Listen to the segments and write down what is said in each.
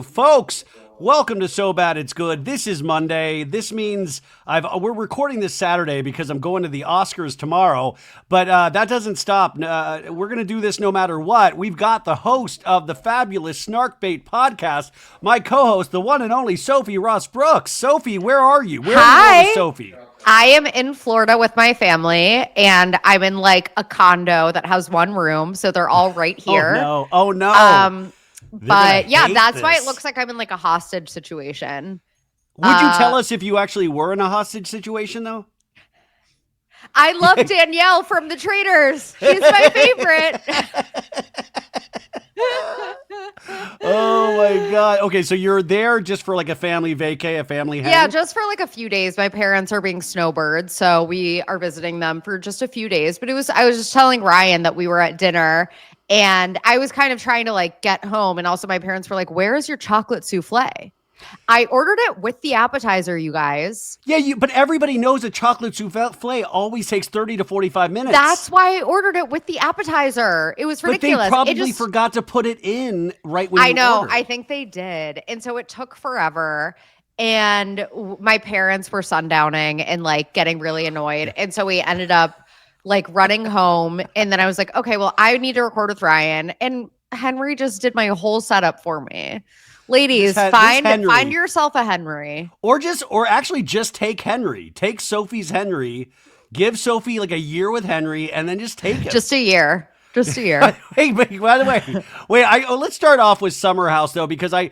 Folks, welcome to So Bad It's Good. This is Monday. This means we're recording this Saturday because I'm going to the Oscars tomorrow. But that doesn't stop. We're going to do this no matter what. We've got the host of the fabulous Snarkbait podcast, my co-host, the one and only Sophie Ross Brooks. Sophie, where are you? Where are you with Sophie? I am in Florida with my family, and I'm in like a condo that has one room, so they're all right here. Oh no. But yeah, that's why it looks like I'm in like a hostage situation. Would you tell us if you actually were in a hostage situation, though? I love Danielle from the Traitors. She's my favorite. Oh my God. Okay, so you're there just for like a family vacay, a family hang? Yeah, just for like a few days. My parents are being snowbirds, so we are visiting them for just a few days. But I was just telling Ryan that we were at dinner, and I was kind of trying to like get home. And also my parents were like, where is your chocolate souffle? I ordered it with the appetizer, you guys. Yeah, but everybody knows a chocolate souffle always takes 30 to 45 minutes. That's why I ordered it with the appetizer. It was ridiculous. But they probably forgot to put it in right when you ordered. I know. I think they did. And so it took forever. And my parents were sundowning and like getting really annoyed. And so we ended up like running home. And then I was like, okay, well, I need to record with Ryan. And Henry just did my whole setup for me. Ladies, find yourself a Henry. Or actually just take Henry. Take Sophie's Henry. Give Sophie like a year with Henry and then just take it. Just a year. Just a year. Hey, by the way, let's start off with Summer House though, because I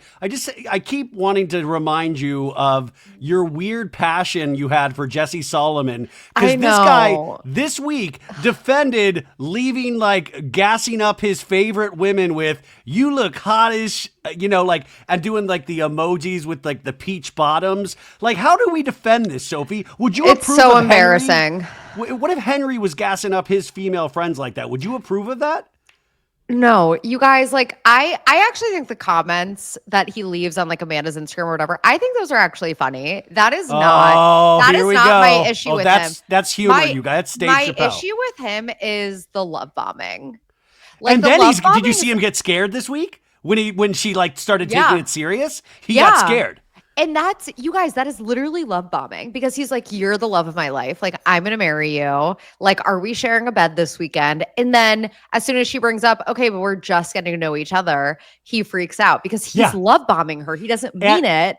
keep wanting to remind you of your weird passion you had for Jesse Solomon. Because this guy this week defended leaving, like gassing up his favorite women with "you look hot as," like, and doing like the emojis with like the peach bottoms. Like, how do we defend this, Sophie? Would you? It's so embarrassing. Henry? What if Henry was gassing up his female friends like that? Would you approve of that? No, you guys, like, I actually think the comments that he leaves on like Amanda's Instagram or whatever, I think those are actually funny. That is not my issue with him. That's humor, you guys. That's Dave Chappelle. My issue with him is the love bombing. Like, and then did you see him get scared this week when she like started taking it serious? He got scared. And that's, you guys, that is literally love bombing, because he's like, you're the love of my life. Like, I'm going to marry you. Like, are we sharing a bed this weekend? And then as soon as she brings up, okay, but we're just getting to know each other, he freaks out because he's love bombing her. He doesn't mean it.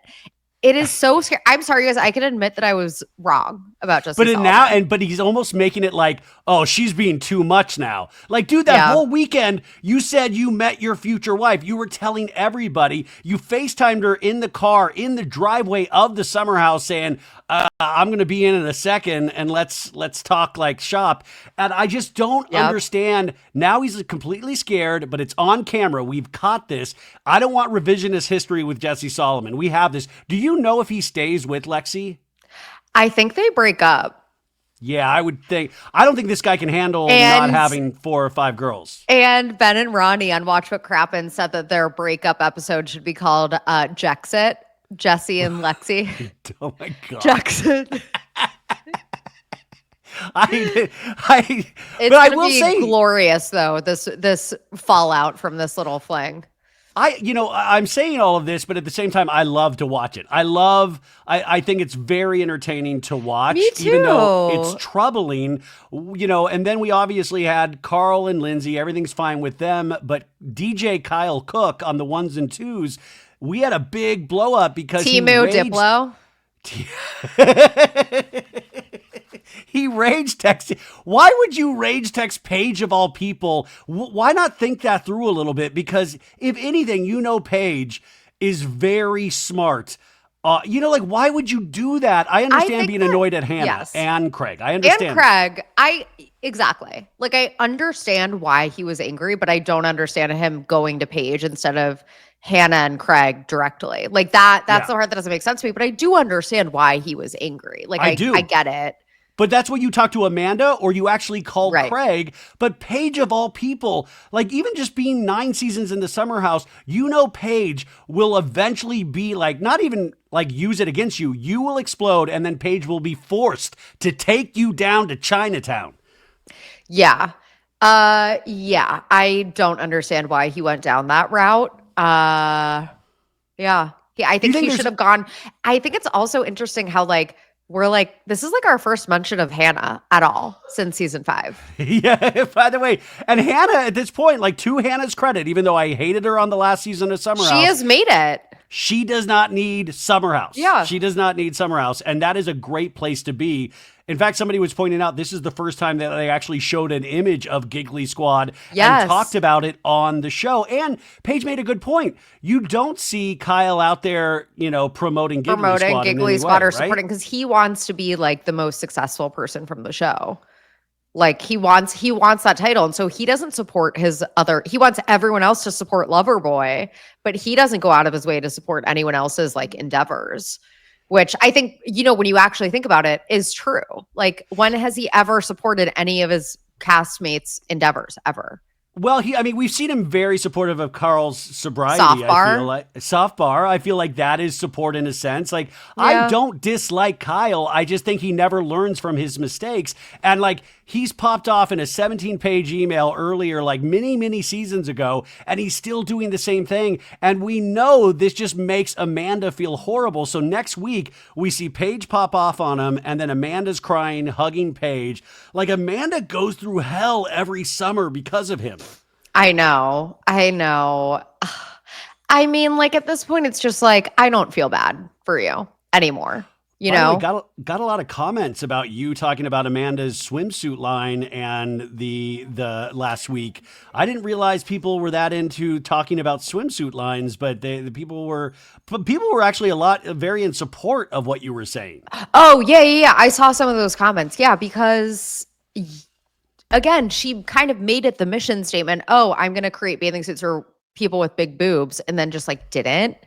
It is so scary. I'm sorry, guys. I can admit that I was wrong about Jesse Solomon. But he's almost making it like, oh, she's being too much now. Like, dude, that whole weekend, you said you met your future wife. You were telling everybody. You FaceTimed her in the car, in the driveway of the summer house, saying, I'm going to be in a second, and let's talk like shop. And I just don't understand. Now he's completely scared, but it's on camera. We've caught this. I don't want revisionist history with Jesse Solomon. We have this. Do you know if he stays with Lexi? I think they break up. Yeah, I would think. I don't think this guy can handle not having 4 or 5 girls. And Ben and Ronnie on Watch What Crappin' said that their breakup episode should be called Jexit, Jesse and Lexi. Oh my God. Jexit. I will say, glorious though, this fallout from this little fling. I'm saying all of this, but at the same time, I love to watch it. I think it's very entertaining to watch. Me too. Even though it's troubling, and then we obviously had Carl and Lindsay. Everything's fine with them. But DJ Kyle Cook on the 1s and 2s, we had a big blow up because Timu Diplo. He rage texted. Why would you rage text Paige of all people? Why not think that through a little bit? Because if anything, Paige is very smart. Why would you do that? I understand being annoyed at Hannah and Craig. I understand. And Craig, exactly. Like, I understand why he was angry, but I don't understand him going to Paige instead of Hannah and Craig directly. Like, that's the part that doesn't make sense to me, but I do understand why he was angry. Like, I get it. But that's what you talk to Amanda, or you actually call Craig. But Paige of all people, like, even just being 9 seasons in the summer house, Paige will eventually be like, not even like use it against you. You will explode, and then Paige will be forced to take you down to Chinatown. Yeah. I don't understand why he went down that route. Yeah. I think he should have gone. I think it's also interesting how like we're like, this is like our first mention of Hannah at all since season 5. Yeah, by the way, and Hannah at this point, like to Hannah's credit, even though I hated her on the last season of Summer House. She has made it. She does not need Summer House. Yeah. She does not need Summer House. And that is a great place to be. In fact, somebody was pointing out this is the first time that they actually showed an image of Giggly Squad and talked about it on the show. And Paige made a good point. You don't see Kyle out there, promoting Giggly Squad or supporting, because he wants to be like the most successful person from the show. Like he wants that title. And so he doesn't support he wants everyone else to support Loverboy, but he doesn't go out of his way to support anyone else's like endeavors. Which I think, when you actually think about it, is true. Like, when has he ever supported any of his castmates' endeavors ever? Well, we've seen him very supportive of Carl's sobriety. Soft bar. I feel like that is support in a sense. Like, I don't dislike Kyle. I just think he never learns from his mistakes. And like, he's popped off in a 17-page email earlier, like many seasons ago, and he's still doing the same thing. And we know this just makes Amanda feel horrible. So next week, we see Paige pop off on him, and then Amanda's crying, hugging Paige. Like, Amanda goes through hell every summer because of him. I know. I mean, like, at this point, it's just like, I don't feel bad for you anymore. Got a lot of comments about you talking about Amanda's swimsuit line and the last week. I didn't realize people were that into talking about swimsuit lines, but the people were actually very in support of what you were saying. Oh, yeah. I saw some of those comments. Yeah, because again, she kind of made it the mission statement. Oh, I'm going to create bathing suits for people with big boobs, and then just like didn't.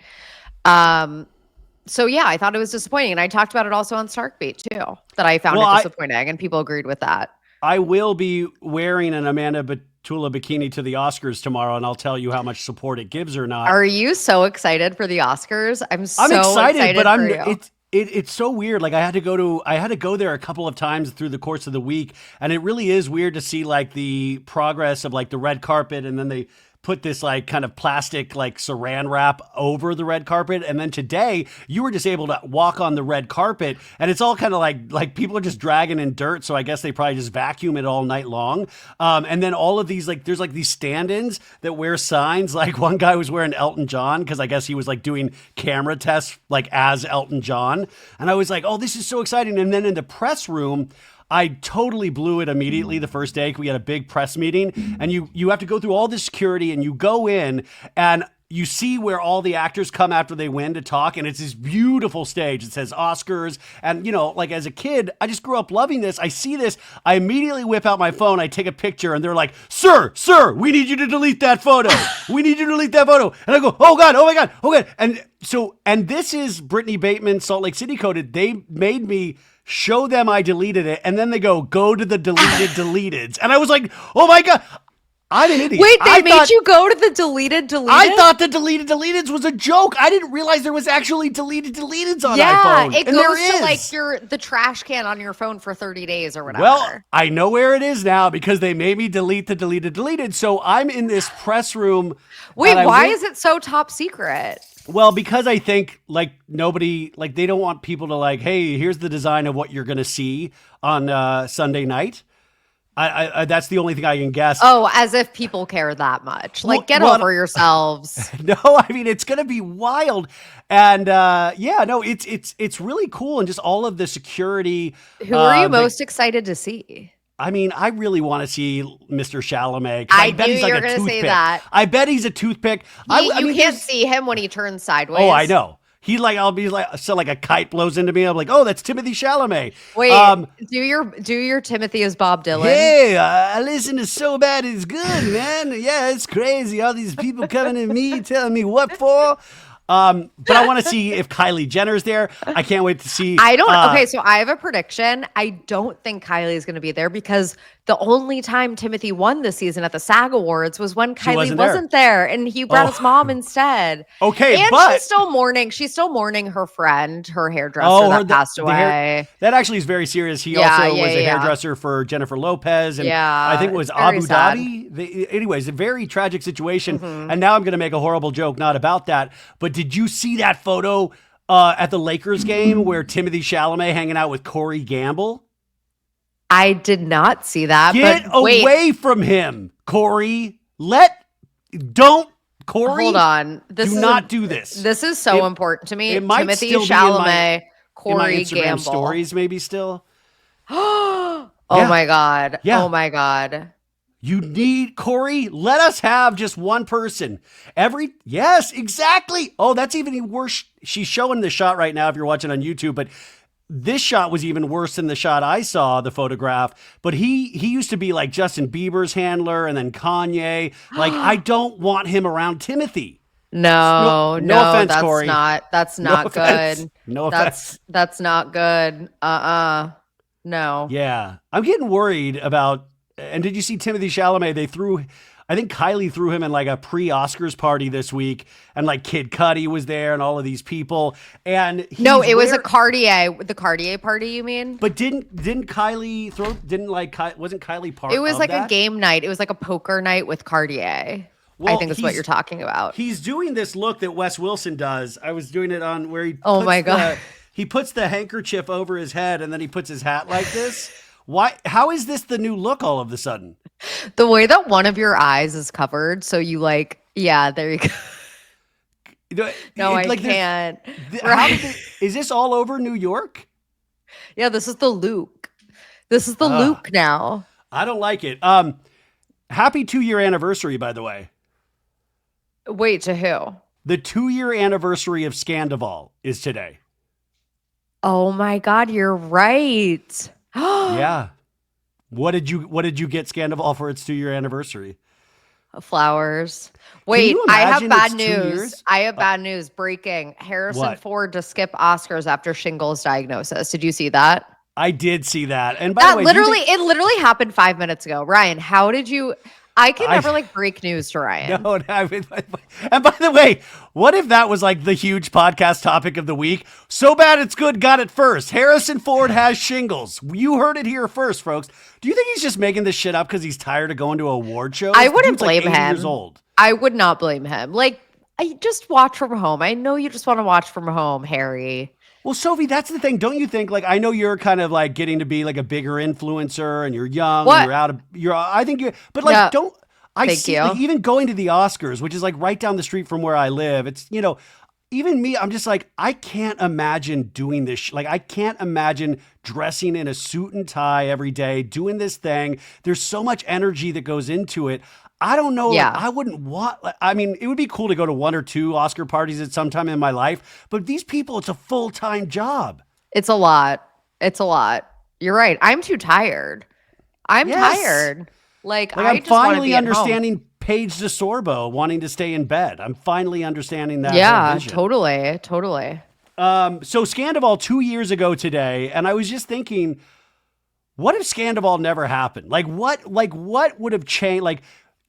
So yeah, I thought it was disappointing. And I talked about it also on Snarkbait too, that I found it disappointing, and people agreed with that. I will be wearing an Amanda Batula bikini to the Oscars tomorrow, and I'll tell you how much support it gives or not. Are you so excited for the Oscars? I'm excited, but it's so weird. Like I had to go there a couple of times through the course of the week, and it really is weird to see like the progress of like the red carpet, and then they put this like kind of plastic like saran wrap over the red carpet. And then today you were just able to walk on the red carpet, and it's all kind of like people are just dragging in dirt. So I guess they probably just vacuum it all night long. And then all of these, like, there's like these stand-ins that wear signs. Like one guy was wearing Elton John, cause I guess he was like doing camera tests like as Elton John. And I was like, oh, this is so exciting. And then in the press room, I totally blew it immediately the first day. We had a big press meeting, and you have to go through all this security, and you go in and you see where all the actors come after they win to talk. And it's this beautiful stage. It says Oscars. And like as a kid, I just grew up loving this. I see this. I immediately whip out my phone. I take a picture, and they're like, sir, we need you to delete that photo. We need you to delete that photo. And I go, oh God. And this is Brittany Bateman, Salt Lake City coded. They made me show them I deleted it, and then they go to the deleted deleteds. And I was like, oh my God, I'm an idiot. Wait, they made you go to the deleted deleteds? I thought the deleted deleteds was a joke. I didn't realize there was actually deleted deleteds on iPhone. Yeah, it goes to like the trash can on your phone for 30 days or whatever. Well, I know where it is now because they made me delete the deleted. So I'm in this press room. Wait, why is it so top secret? Well, because I think like nobody, like they don't want people to like, hey, here's the design of what you're going to see on Sunday night. I that's the only thing I can guess. Oh, as if people care that much. Like, get over yourselves. No, I mean, it's going to be wild. And it's really cool. And just all of the security. Who are you most excited to see? I mean, I really want to see Mr. Chalamet. I bet he's like a toothpick. Say that. I bet he's a toothpick. You can't see him when he turns sideways. Oh, I know. I'll be like, so like a kite blows into me. I'm like, oh, that's Timothy Chalamet. Wait, do your Timothy as Bob Dylan. Hey, I listen to So Bad It's Good, man. Yeah, it's crazy. All these people coming to me, telling me what for. But I want to see if Kylie Jenner's there. I can't wait to see. Okay, so I have a prediction. I don't think Kylie is going to be there because the only time Timothy won this season at the SAG Awards was when Kylie wasn't there, and he brought his mom instead. Okay, and but she's still mourning her friend, her hairdresser that passed away. That actually is very serious. He also was a hairdresser for Jennifer Lopez, and I think it was Abu Dhabi. Anyways, a very tragic situation. And now I'm going to make a horrible joke, not about that. But did you see that photo at the Lakers game where Timothy Chalamet hanging out with Corey Gamble? I did not see that. Get away from him, Corey. Corey. Hold on. Do not do this. This is so important to me. It might Timothy still Chalamet, Corey in my Instagram Gamble. stories, maybe still. Oh my God. Yeah. Oh my God. You need Corey. Let us have just one person. Yes, exactly. Oh, that's even worse. She's showing the shot right now if you're watching on YouTube, but this shot was even worse than the shot I saw, the photograph. But he used to be like Justin Bieber's handler and then Kanye. Like, I don't want him around Timothy. No offense, that's Corey. That's not good. No offense. That's not good. No. Yeah. I'm getting worried about, and did you see Timothy Chalamet? I think Kylie threw him in like a pre-Oscars party this week, and like Kid Cudi was there and all of these people. And it was a Cartier, the Cartier party, you mean? But wasn't Kylie part of It was like that? a game night. It was like a poker night with Cartier. Well, I think is what you're talking about. He's doing this look that Wes Wilson does. I was doing it on where he he puts the handkerchief over his head and then he puts his hat like this. Why? How is this the new look all of a sudden? The way that one of your eyes is covered, so you there you go. No, I can't. Is this all over New York? Yeah, this is the Luke. This is the Luke now. I don't like it. Happy 2-year anniversary, by the way. Wait, to who? The 2-year anniversary of Sandoval is today. Oh my God, you're right. Yeah. What did you get Sandoval for its 2-year anniversary? Flowers. Wait, I have bad news. I have bad news. Breaking. Harrison Ford to skip Oscars after shingles diagnosis. Did you see that? I did see that. And by the way, it literally happened 5 minutes ago. Ryan, how did you? I can never break news to Ryan. No, and by the way, what if that was like the huge podcast topic of the week? So bad it's good, got it first. Harrison Ford has shingles. You heard it here first, folks. Do you think he's just making this shit up because he's tired of going to award shows? I wouldn't blame him. Years old. I would not blame him. I just watch from home. I know you just want to watch from home, Harry. Well, Sophie, that's the thing. Don't you think, I know you're kind of getting to be a bigger influencer and you're young, and I think you're, but even going to the Oscars, which is right down the street from where I live. It's, even me, I'm just I can't imagine doing this. I can't imagine dressing in a suit and tie every day, doing this thing. There's so much energy that goes into it. I don't know. Yeah. I wouldn't want, it would be cool to go to 1 or 2 Oscar parties at some time in my life, but these people, it's a full-time job. It's a lot. You're right. I'm too tired. I'm tired. I'm finally understanding Paige DeSorbo wanting to stay in bed. I'm finally understanding that. Yeah, totally. So Sandoval 2 years ago today, and I was just thinking, what if Sandoval never happened? What would have changed?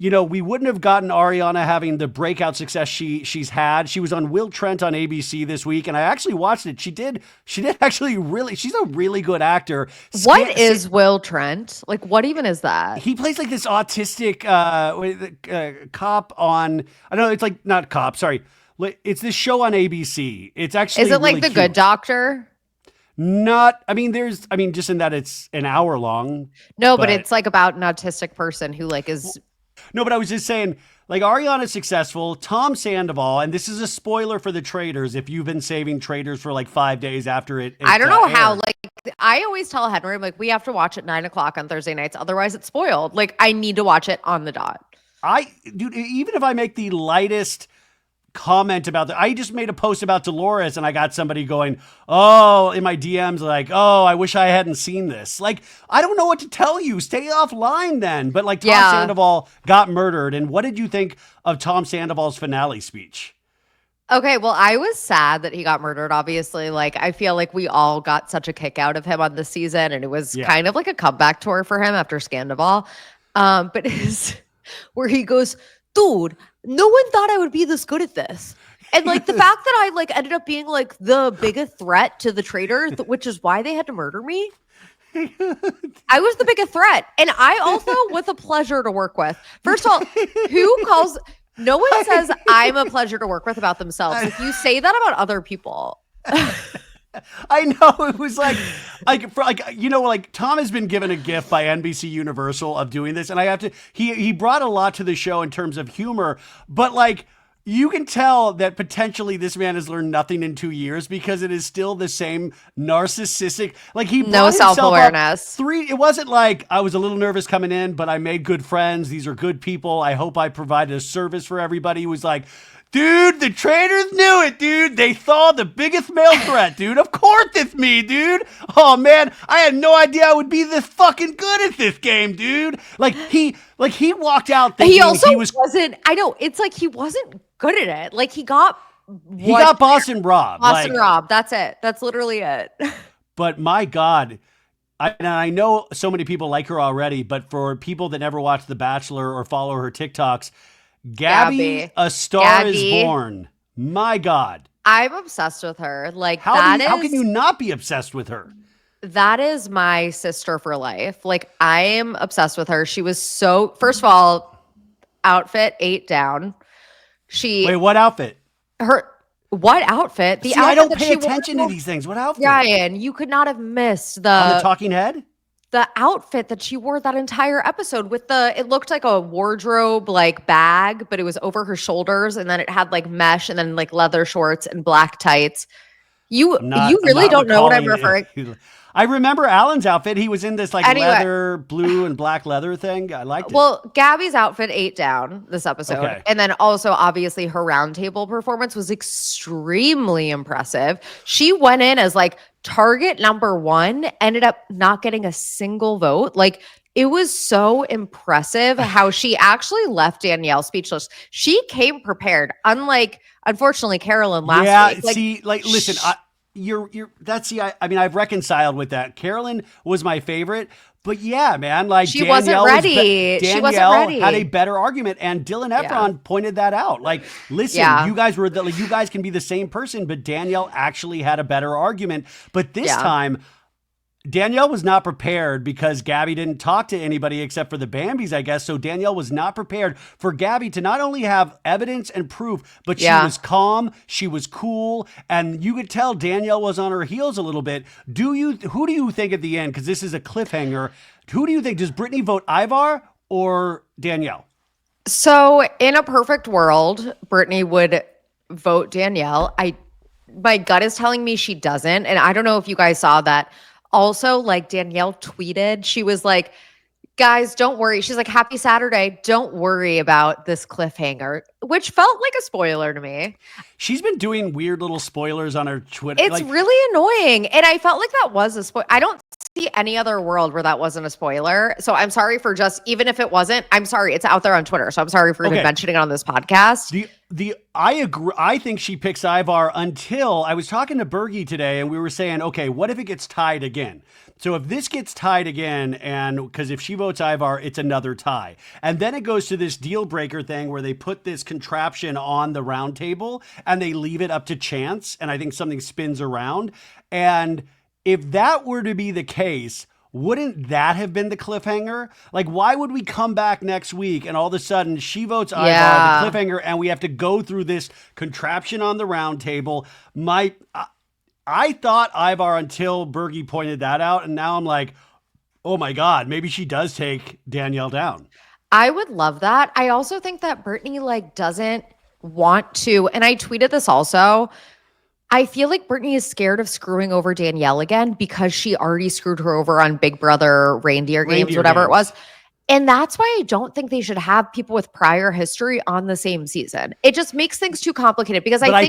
We wouldn't have gotten Ariana having the breakout success she's had. She was on Will Trent on ABC this week, and I actually watched it. She did actually she's a really good actor. What is Will Trent? What even is that? He plays this autistic cop on, I don't know, it's not cop, sorry. It's this show on ABC. It's actually Is it really The cute. Good Doctor? Just in that it's an hour long. No, but it's about an autistic person who is... No, but I was just saying, Ariana's successful, Tom Sandoval, and this is a spoiler for the Traitors if you've been saving Traitors for 5 days after it. I don't know how, aired. I always tell Henry, we have to watch at 9:00 on Thursday nights. Otherwise it's spoiled. I need to watch it on the dot. Dude, even if I make the lightest comment about that, I just made a post about Dolores and I got somebody going, oh, in my DMs, oh, I wish I hadn't seen this. I don't know what to tell you. Stay offline then. But Tom Sandoval got murdered. And what did you think of Tom Sandoval's finale speech? Okay, well, I was sad that he got murdered, obviously. Like, I feel like we all got such a kick out of him on this season, and it was kind of like a comeback tour for him after Sandoval. But his where he goes, dude, no one thought I would be this good at this. And like the fact that I like ended up being like the biggest threat to the traitors, which is why they had to murder me. I was the biggest threat. And I also was a pleasure to work with. First of all, no one says I'm a pleasure to work with about themselves. If you say that about other people. I know, it was like Tom has been given a gift by NBC Universal of doing this, and I have to. He brought a lot to the show in terms of humor, but like you can tell that potentially this man has learned nothing in 2 years because it is still the same narcissistic. Like he no self-awareness. It wasn't like I was a little nervous coming in, but I made good friends. These are good people. I hope I provided a service for everybody. He was like, dude, the traitors knew it, dude. They saw the biggest male threat, dude. Of course it's me, dude. Oh, man, I had no idea I would be this fucking good at this game, dude. Like he walked out thinking he wasn't. I know. It's like he wasn't good at it. Like he got Boston Rob. Rob. That's it. That's literally it. But my God. I know so many people like her already, but for people that never watch The Bachelor or follow her TikToks, Gabby, A Star is Born. My God. I'm obsessed with her. Like how can you not be obsessed with her? That is my sister for life. Like I am obsessed with her. She was first of all, outfit 8 down. Wait, what outfit? What outfit? The outfit I don't pay attention to these things. What outfit? Ryan, you could not have missed on the talking head? The outfit that she wore that entire episode with it looked like a wardrobe like bag, but it was over her shoulders, and then it had like mesh and then like leather shorts and black tights. You really don't know what I'm referring to. I remember Alan's outfit. He was in this leather, blue and black leather thing. I liked it. Well, Gabby's outfit 8 down this episode. Okay. And then also obviously her roundtable performance was extremely impressive. She went in as like target number 1, ended up not getting a single vote. Like it was so impressive how she actually left Danielle speechless. She came prepared, unlike unfortunately Carolyn last week. Listen, I've reconciled with that. Carolyn was my favorite, but yeah, man, like she wasn't ready. Danielle had a better argument, and Dylan Efron pointed that out. Like, listen, you guys you guys can be the same person, but Danielle actually had a better argument. But this time, Danielle was not prepared because Gabby didn't talk to anybody except for the Bambis, I guess. So Danielle was not prepared for Gabby to not only have evidence and proof, but she was calm, she was cool, and you could tell Danielle was on her heels a little bit. Who do you think at the end, because this is a cliffhanger, who do you think, does Brittany vote Ivar or Danielle? So in a perfect world, Brittany would vote Danielle. My gut is telling me she doesn't, and I don't know if you guys saw that. Also, like Danielle tweeted, she was like, guys, don't worry. She's like, happy Saturday. Don't worry about this cliffhanger, which felt like a spoiler to me. She's been doing weird little spoilers on her Twitter. It's really annoying. And I felt like that was a spoiler. I don't see any other world where that wasn't a spoiler. So I'm sorry for even if it wasn't, I'm sorry. It's out there on Twitter. So I'm sorry for even mentioning it on this podcast. I agree. I think she picks Ivar until I was talking to Bergie today, and we were saying, okay, what if it gets tied again? So if this gets tied again, and because if she votes Ivar, it's another tie. And then it goes to this deal breaker thing where they put this contraption on the round table and they leave it up to chance. And I think something spins around. And if that were to be the case, wouldn't that have been the cliffhanger? Like, why would we come back next week and all of a sudden she votes Ivar, the cliffhanger, and we have to go through this contraption on the round table? I thought Ivar until Bergie pointed that out, and now I'm like, oh my God, maybe she does take Danielle down. I would love that. I also think that Brittany doesn't want to, and I tweeted this also, I feel like Brittany is scared of screwing over Danielle again because she already screwed her over on Big Brother Reindeer Games, whatever it was. And that's why I don't think they should have people with prior history on the same season. It just makes things too complicated because I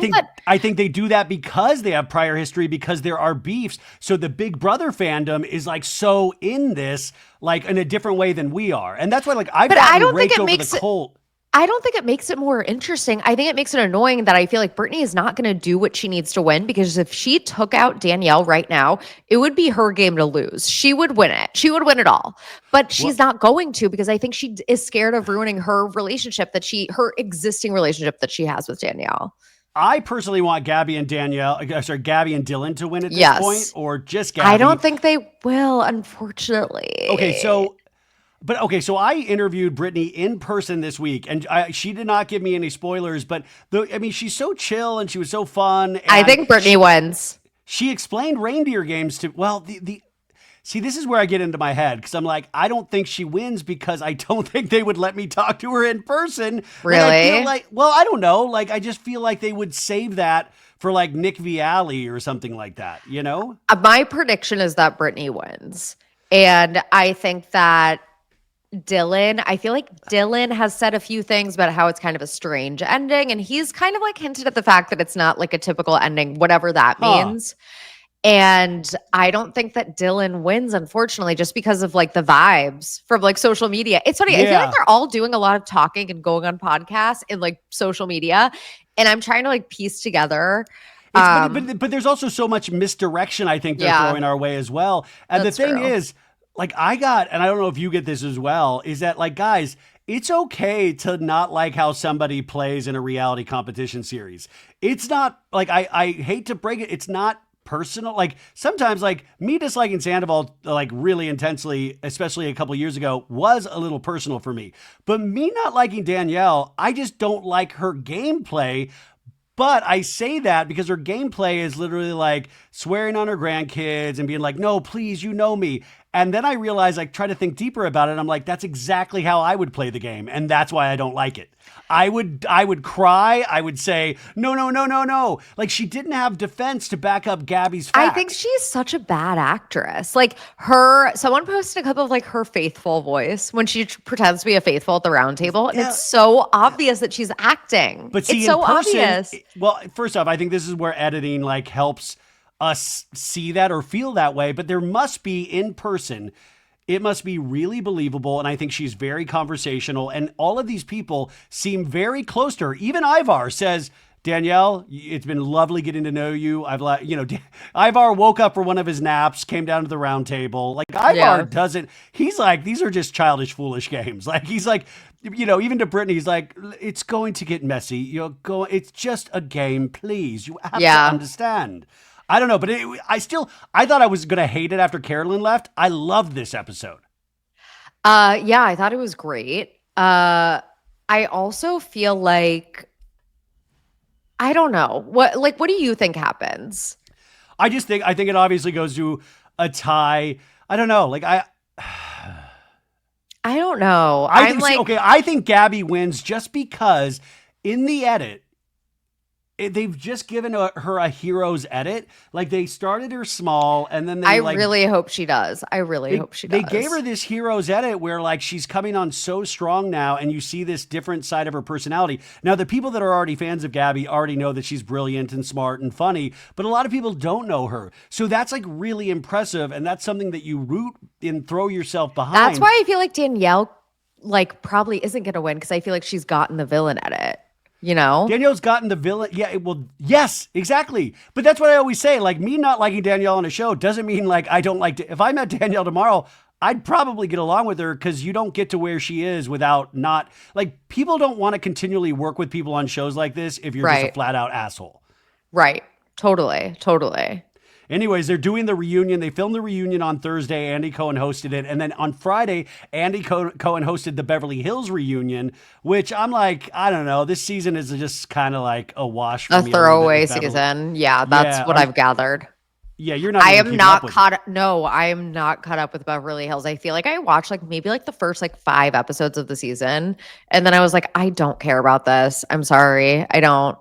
think they do that because they have prior history, because there are beefs. So the Big Brother fandom is so in this, in a different way than we are. And that's why I've gotten raked over the coal. I don't think it makes it more interesting. I think it makes it annoying that I feel like Brittany is not going to do what she needs to win, because if she took out Danielle right now, it would be her game to lose. She would win it. She would win it all. But she's not going to, because I think she is scared of ruining her relationship her existing relationship that she has with Danielle. I personally want Gabby and Dylan to win at this point, or just Gabby. I don't think they will, unfortunately. Okay, so I interviewed Brittany in person this week, and she did not give me any spoilers, but she's so chill and she was so fun. I think Brittany wins. She explained reindeer games see, this is where I get into my head, because I'm like, I don't think she wins, because I don't think they would let me talk to her in person. Really? I don't know. Like, I just feel like they would save that for like Nick Vialli or something like that, you know? My prediction is that Brittany wins. And I think that I feel like Dylan has said a few things about how it's kind of a strange ending, and he's kind of like hinted at the fact that it's not like a typical ending, whatever that means. And I don't think that Dylan wins, unfortunately, just because of like the vibes from like social media. It's funny. Yeah. I feel like they're all doing a lot of talking and going on podcasts and like social media, and I'm trying to like piece together. But there's also so much misdirection, I think, they're throwing our way as well. And the thing is, like, and I don't know if you get this as well, is that, like, guys, it's okay to not like how somebody plays in a reality competition series. It's not, like, I hate to break it, it's not personal. Like, sometimes, like, me disliking Sandoval, like, really intensely, especially a couple years ago, was a little personal for me. But me not liking Danielle, I just don't like her gameplay. But I say that because her gameplay is literally like swearing on her grandkids and being like, no, please, you know me. And then I realize, I try to think deeper about it. And I'm like, that's exactly how I would play the game. And that's why I don't like it. I would cry. I would say, no. Like, she didn't have defense to back up Gabby's facts. I think she's such a bad actress. Like, someone posted a couple of like her faithful voice when she pretends to be a faithful at the round table. And it's so obvious that she's acting. But see, it's so obvious. Obvious. Well, first off, I think this is where editing like helps us see that or feel that way. But there must be in person, it must be really believable. And I think she's very conversational. And all of these people seem very close to her. Even Ivar says, Danielle, it's been lovely getting to know you. Ivar woke up for one of his naps, came down to the round table. Like, Ivar he's like, these are just childish, foolish games. Like, he's like, even to Brittany, he's like, it's going to get messy. It's just a game. Please, you have to understand. I don't know, but I thought I was going to hate it after Carolyn left. I loved this episode. I thought it was great. I also feel like, I don't know. What do you think happens? I think it obviously goes to a tie. I don't know. Like, I don't know. I think Gabby wins just because in the edit, they've just given her a hero's edit. Like, they started her small, and then I really hope she does. They gave her this hero's edit where, like, she's coming on so strong now, and you see this different side of her personality. Now, the people that are already fans of Gabby already know that she's brilliant and smart and funny, but a lot of people don't know her. So that's, like, really impressive, and that's something that you root and throw yourself behind. That's why I feel like Danielle, like, probably isn't going to win, because I feel like she's gotten the villain edit. Danielle's gotten the villain. Yeah, yes, exactly. But that's what I always say. Like, me not liking Danielle on a show doesn't mean like I don't like if I met Danielle tomorrow, I'd probably get along with her, because you don't get to where she is without not like, people don't want to continually work with people on shows like this if you're just a flat out asshole. Right. Totally. Anyways, they're doing the reunion. They filmed the reunion on Thursday. Andy Cohen hosted it. And then on Friday, Andy Cohen hosted the Beverly Hills reunion, which I'm like, I don't know. This season is just kind of like a wash for me. A throwaway season. Yeah, that's what I've gathered. Yeah, you're not. I am not caught. No, I am not caught up with Beverly Hills. I feel like I watched like maybe like the first like 5 episodes of the season. And then I was like, I don't care about this. I'm sorry. I don't.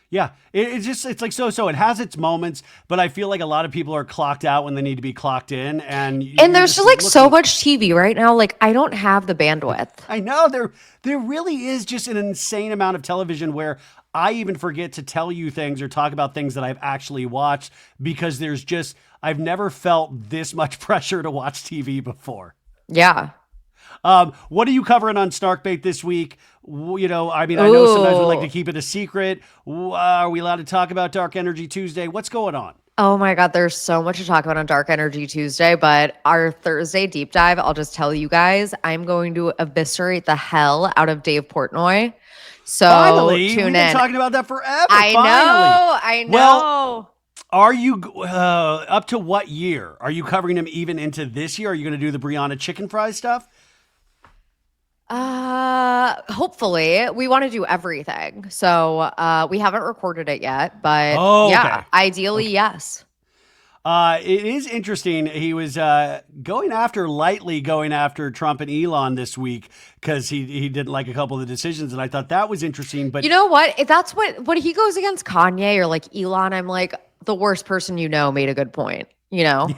Yeah, it's like so. It has its moments, but I feel like a lot of people are clocked out when they need to be clocked in, and there's just like so much TV right now. Like, I don't have the bandwidth. I know there really is just an insane amount of television where I even forget to tell you things or talk about things that I've actually watched, because I've never felt this much pressure to watch TV before. Yeah. What are you covering on Snarkbait this week? You know, I mean, I know sometimes we like to keep it a secret. Are we allowed to talk about Dark Energy Tuesday? What's going on? Oh my God, there's so much to talk about on Dark Energy Tuesday, but our Thursday deep dive, I'll just tell you guys, I'm going to eviscerate the hell out of Dave Portnoy. So finally, tune we've in. been talking about that forever. I know. Well, are you up to what year? Are you covering him even into this year? Are you going to do the Brianna chicken fry stuff? Hopefully. We want to do everything. So we haven't recorded it yet, but okay. Ideally, yes. It is interesting. He was lightly going after Trump and Elon this week because he didn't like a couple of the decisions, and I thought that was interesting. But you know what? If that's what he goes against Kanye or like Elon, I'm like, the worst person you know made a good point, you know?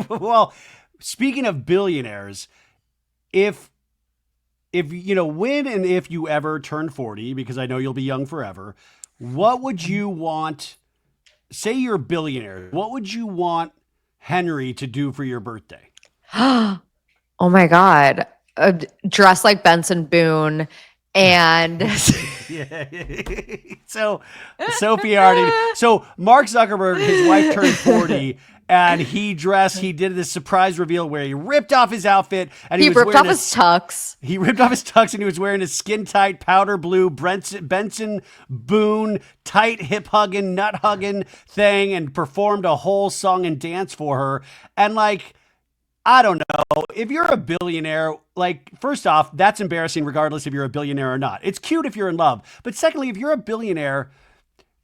Well, speaking of billionaires, if you know, when and if you ever turn 40, because I know you'll be young forever, what would you want? Say you're a billionaire. What would you want Henry to do for your birthday? Oh my God. Dress like Benson Boone and yeah. So Sophie already. So Mark Zuckerberg, his wife turned 40. And he did this surprise reveal where he ripped off his outfit and he ripped off his tux. He ripped off his tux and he was wearing a skin tight powder blue Benson Boone tight hip hugging, nut hugging thing and performed a whole song and dance for her. And like, I don't know, if you're a billionaire, like, first off, that's embarrassing regardless if you're a billionaire or not. It's cute if you're in love. But secondly, if you're a billionaire,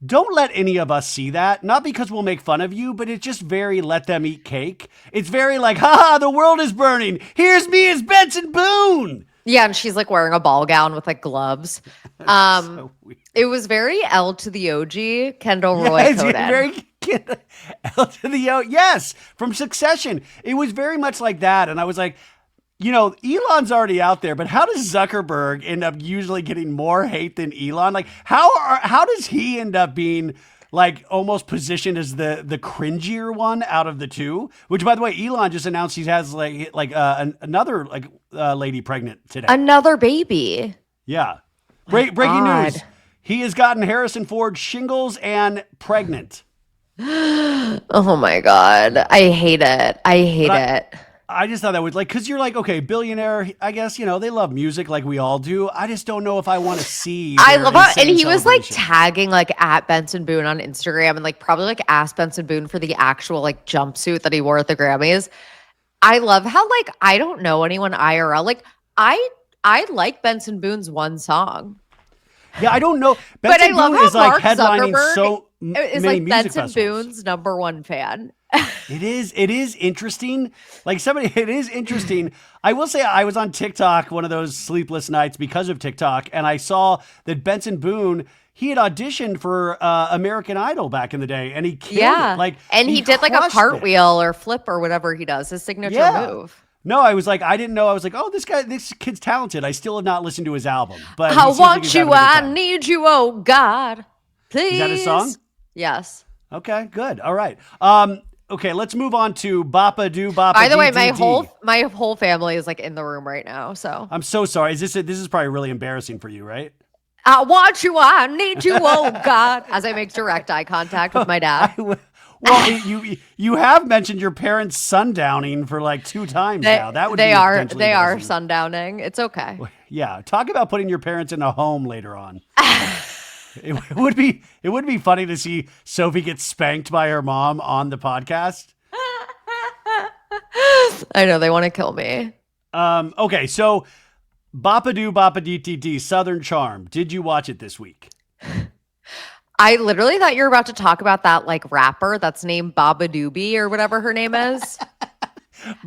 don't let any of us see that. Not because we'll make fun of you, but it's just very let them eat cake. It's very like, haha, the world is burning. Here's me as Benson Boone. Yeah, and she's like wearing a ball gown with like gloves. So it was very L to the OG, Kendall Roy coded. Very L to the O. Yes, from Succession. It was very much like that. And I was like, you know, Elon's already out there, but how does Zuckerberg end up usually getting more hate than Elon? Like, how does he end up being like almost positioned as the cringier one out of the two? Which, by the way, Elon just announced he has another lady pregnant today. Another baby. Yeah. Breaking news. He has gotten Harrison Ford shingles and pregnant. Oh my God. I hate it. I hate it. I just thought that was like, because you're like, okay, billionaire, I guess, you know, they love music like we all do. I just don't know if I want to see. I love how, and he was like tagging like at Benson Boone on Instagram and like probably like asked Benson Boone for the actual like jumpsuit that he wore at the Grammys. I love how like, I don't know anyone IRL. Like I like Benson Boone's one song. Yeah, I don't know. Benson but I love Boone how is like Mark headlining Zuckerberg so is many like music Benson festivals. Boone's number one fan. It is interesting. It is interesting. I will say I was on TikTok one of those sleepless nights because of TikTok, and I saw that Benson Boone, he had auditioned for American Idol back in the day, and he killed it. And he did like a cartwheel or flip or whatever he does, his signature move. No, I was like, I didn't know. I was like, oh, this kid's talented. I still have not listened to his album. But I want you, I need you, oh God, please. Is that his song? Yes. Okay, good. All right. Okay, let's move on to Bapa Do Bapa. By the way, my whole family is like in the room right now. So I'm so sorry. This is probably really embarrassing for you, right? I want you, I need you, oh God. As I make direct eye contact with my dad. Well, you have mentioned your parents sundowning for like 2 times now. That would they are sundowning. It's okay. Yeah, talk about putting your parents in a home later on. It would be funny to see Sophie get spanked by her mom on the podcast. I know they want to kill me. Okay, so Bapa Do Bapa DTT Southern Charm. Did you watch it this week? I literally thought you were about to talk about that like rapper that's named Baba Doobie or whatever her name is.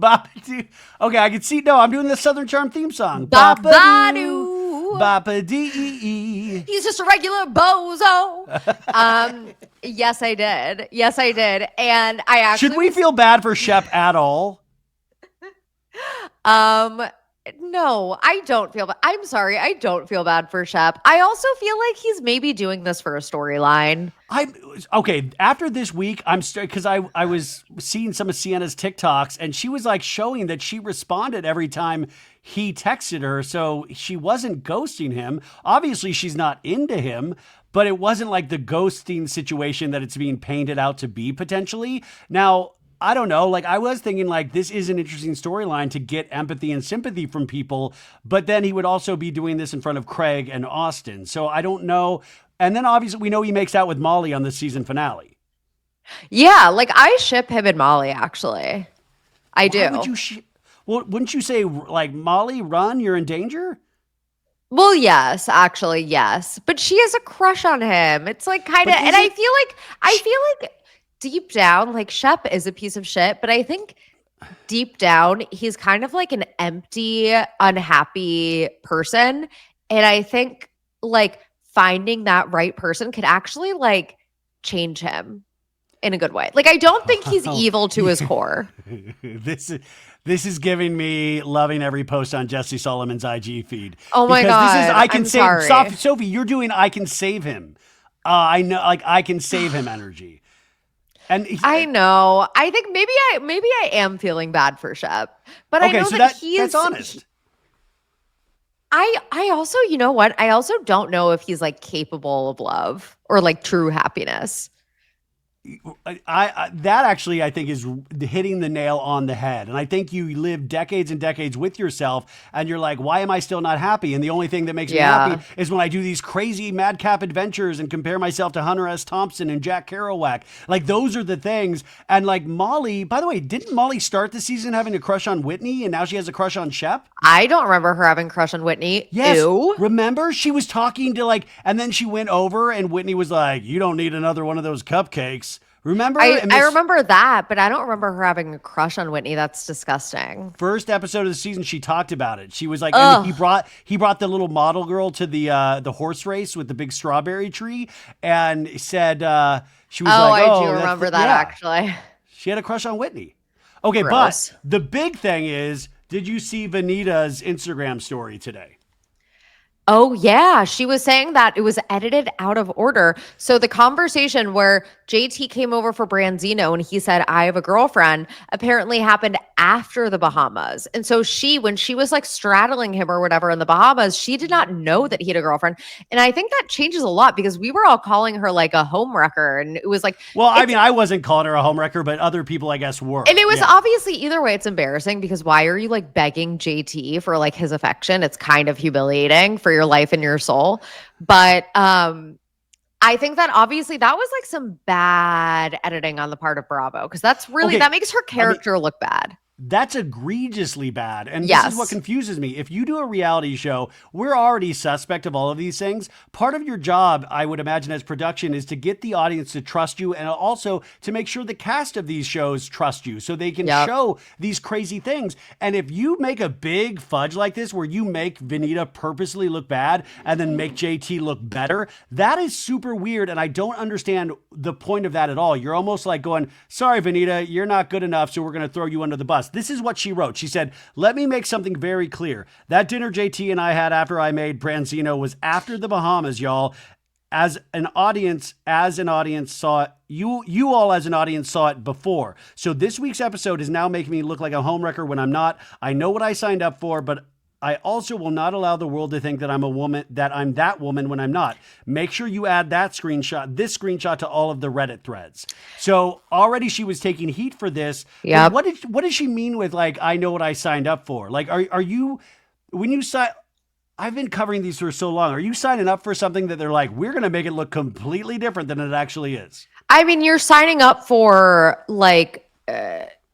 Okay, I can see. No, I'm doing the Southern Charm theme song. Baba Doo. Bapa Dee. He's just a regular bozo. Yes, I did. And I actually should we feel bad for Shep at all? No, I don't feel bad. I'm sorry. I don't feel bad for Shep. I also feel like he's maybe doing this for a storyline. I okay. After this week, I'm because I was seeing some of Sienna's TikToks, and she was like showing that she responded every time he texted her, so she wasn't ghosting him. Obviously, she's not into him, but it wasn't like the ghosting situation that it's being painted out to be potentially. Now, I don't know. Like, I was thinking, like, this is an interesting storyline to get empathy and sympathy from people, but then he would also be doing this in front of Craig and Austin. So I don't know. And then obviously we know he makes out with Molly on the season finale. Yeah, like I ship him and Molly, actually. I do. Why would you well, wouldn't you say, like, Molly, run, you're in danger? Well, yes, actually, yes. But she has a crush on him. It's like kind of, and I feel like deep down, like Shep is a piece of shit, but I think deep down, he's kind of like an empty, unhappy person. And I think like finding that right person could actually like change him in a good way. Like, I don't think he's evil to his core. This is giving me loving every post on Jesse Solomon's IG feed. Oh my God. This is I can save Sophie, you're doing I can save him. I know, like, I can save him energy. And I know. I think maybe I am feeling bad for Shep. But okay, I know so that's honest. I also, you know what? I also don't know if he's like capable of love or like true happiness. I that actually I think is hitting the nail on the head. And I think you live decades and decades with yourself and you're like, why am I still not happy? And the only thing that makes me happy is when I do these crazy madcap adventures and compare myself to Hunter S. Thompson and Jack Kerouac. Like, those are the things. And like Molly, by the way, didn't Molly start the season having a crush on Whitney and now she has a crush on Shep? I don't remember her having a crush on Whitney. Yes. Ew. Remember? She was talking to like, and then she went over and Whitney was like, you don't need another one of those cupcakes. Remember? I remember that, but I don't remember her having a crush on Whitney. That's disgusting. First episode of the season, she talked about it. She was like, and he brought the little model girl to the horse race with the big strawberry tree, and said she was like, I do remember that actually. She had a crush on Whitney. Okay, gross. But the big thing is, did you see Vanita's Instagram story today? Oh, yeah. She was saying that it was edited out of order. So the conversation where JT came over for Branzino and he said, I have a girlfriend, apparently happened after the Bahamas. And so when she was like straddling him or whatever in the Bahamas, she did not know that he had a girlfriend. And I think that changes a lot because we were all calling her like a homewrecker. And it was like, well, I mean, I wasn't calling her a homewrecker, but other people, I guess, were. And it was obviously either way, it's embarrassing because why are you like begging JT for like his affection? It's kind of humiliating for your life and your soul. But I think that obviously that was like some bad editing on the part of Bravo because that's really that makes her character look bad. That's egregiously bad. And this is what confuses me. If you do a reality show, we're already suspect of all of these things. Part of your job, I would imagine, as production is to get the audience to trust you and also to make sure the cast of these shows trust you so they can show these crazy things. And if you make a big fudge like this where you make Vanita purposely look bad and then make JT look better, that is super weird. And I don't understand the point of that at all. You're almost like going, sorry, Vanita, you're not good enough, so we're going to throw you under the bus. This is what she wrote. She said, let me make something very clear. That dinner JT and I had after I made Branzino was after the Bahamas, y'all. As an audience saw it, you all as an audience saw it before. So this week's episode is now making me look like a homewrecker when I'm not. I know what I signed up for, but I also will not allow the world to think that I'm that woman when I'm not. Make sure you add this screenshot to all of the Reddit threads. So already she was taking heat for this. Yeah. What did she mean with like, I know what I signed up for? Like, are you, when you sign, I've been covering these for so long. Are you signing up for something that they're like, we're going to make it look completely different than it actually is? I mean, you're signing up for like,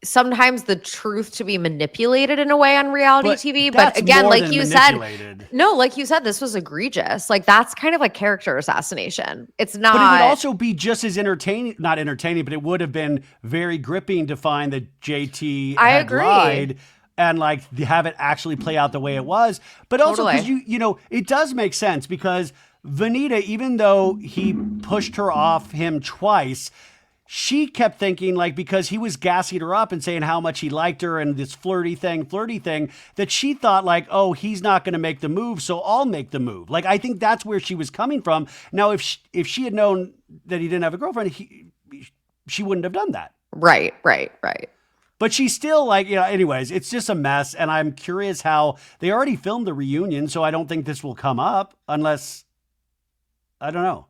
sometimes the truth to be manipulated in a way on reality TV. But again, like you said, this was egregious. Like that's kind of like character assassination. It's not. But it would also be just as not entertaining, but it would have been very gripping to find that JT had lied and like have it actually play out the way it was. But also because you know, it does make sense because Vanita, even though he pushed her off him twice, she kept thinking like, because he was gassing her up and saying how much he liked her and this flirty thing, that she thought like, oh, he's not going to make the move, so I'll make the move. Like, I think that's where she was coming from. Now, if she had known that he didn't have a girlfriend, she wouldn't have done that. Right. But she's still like, anyways, it's just a mess. And I'm curious how they already filmed the reunion. So I don't think this will come up unless, I don't know.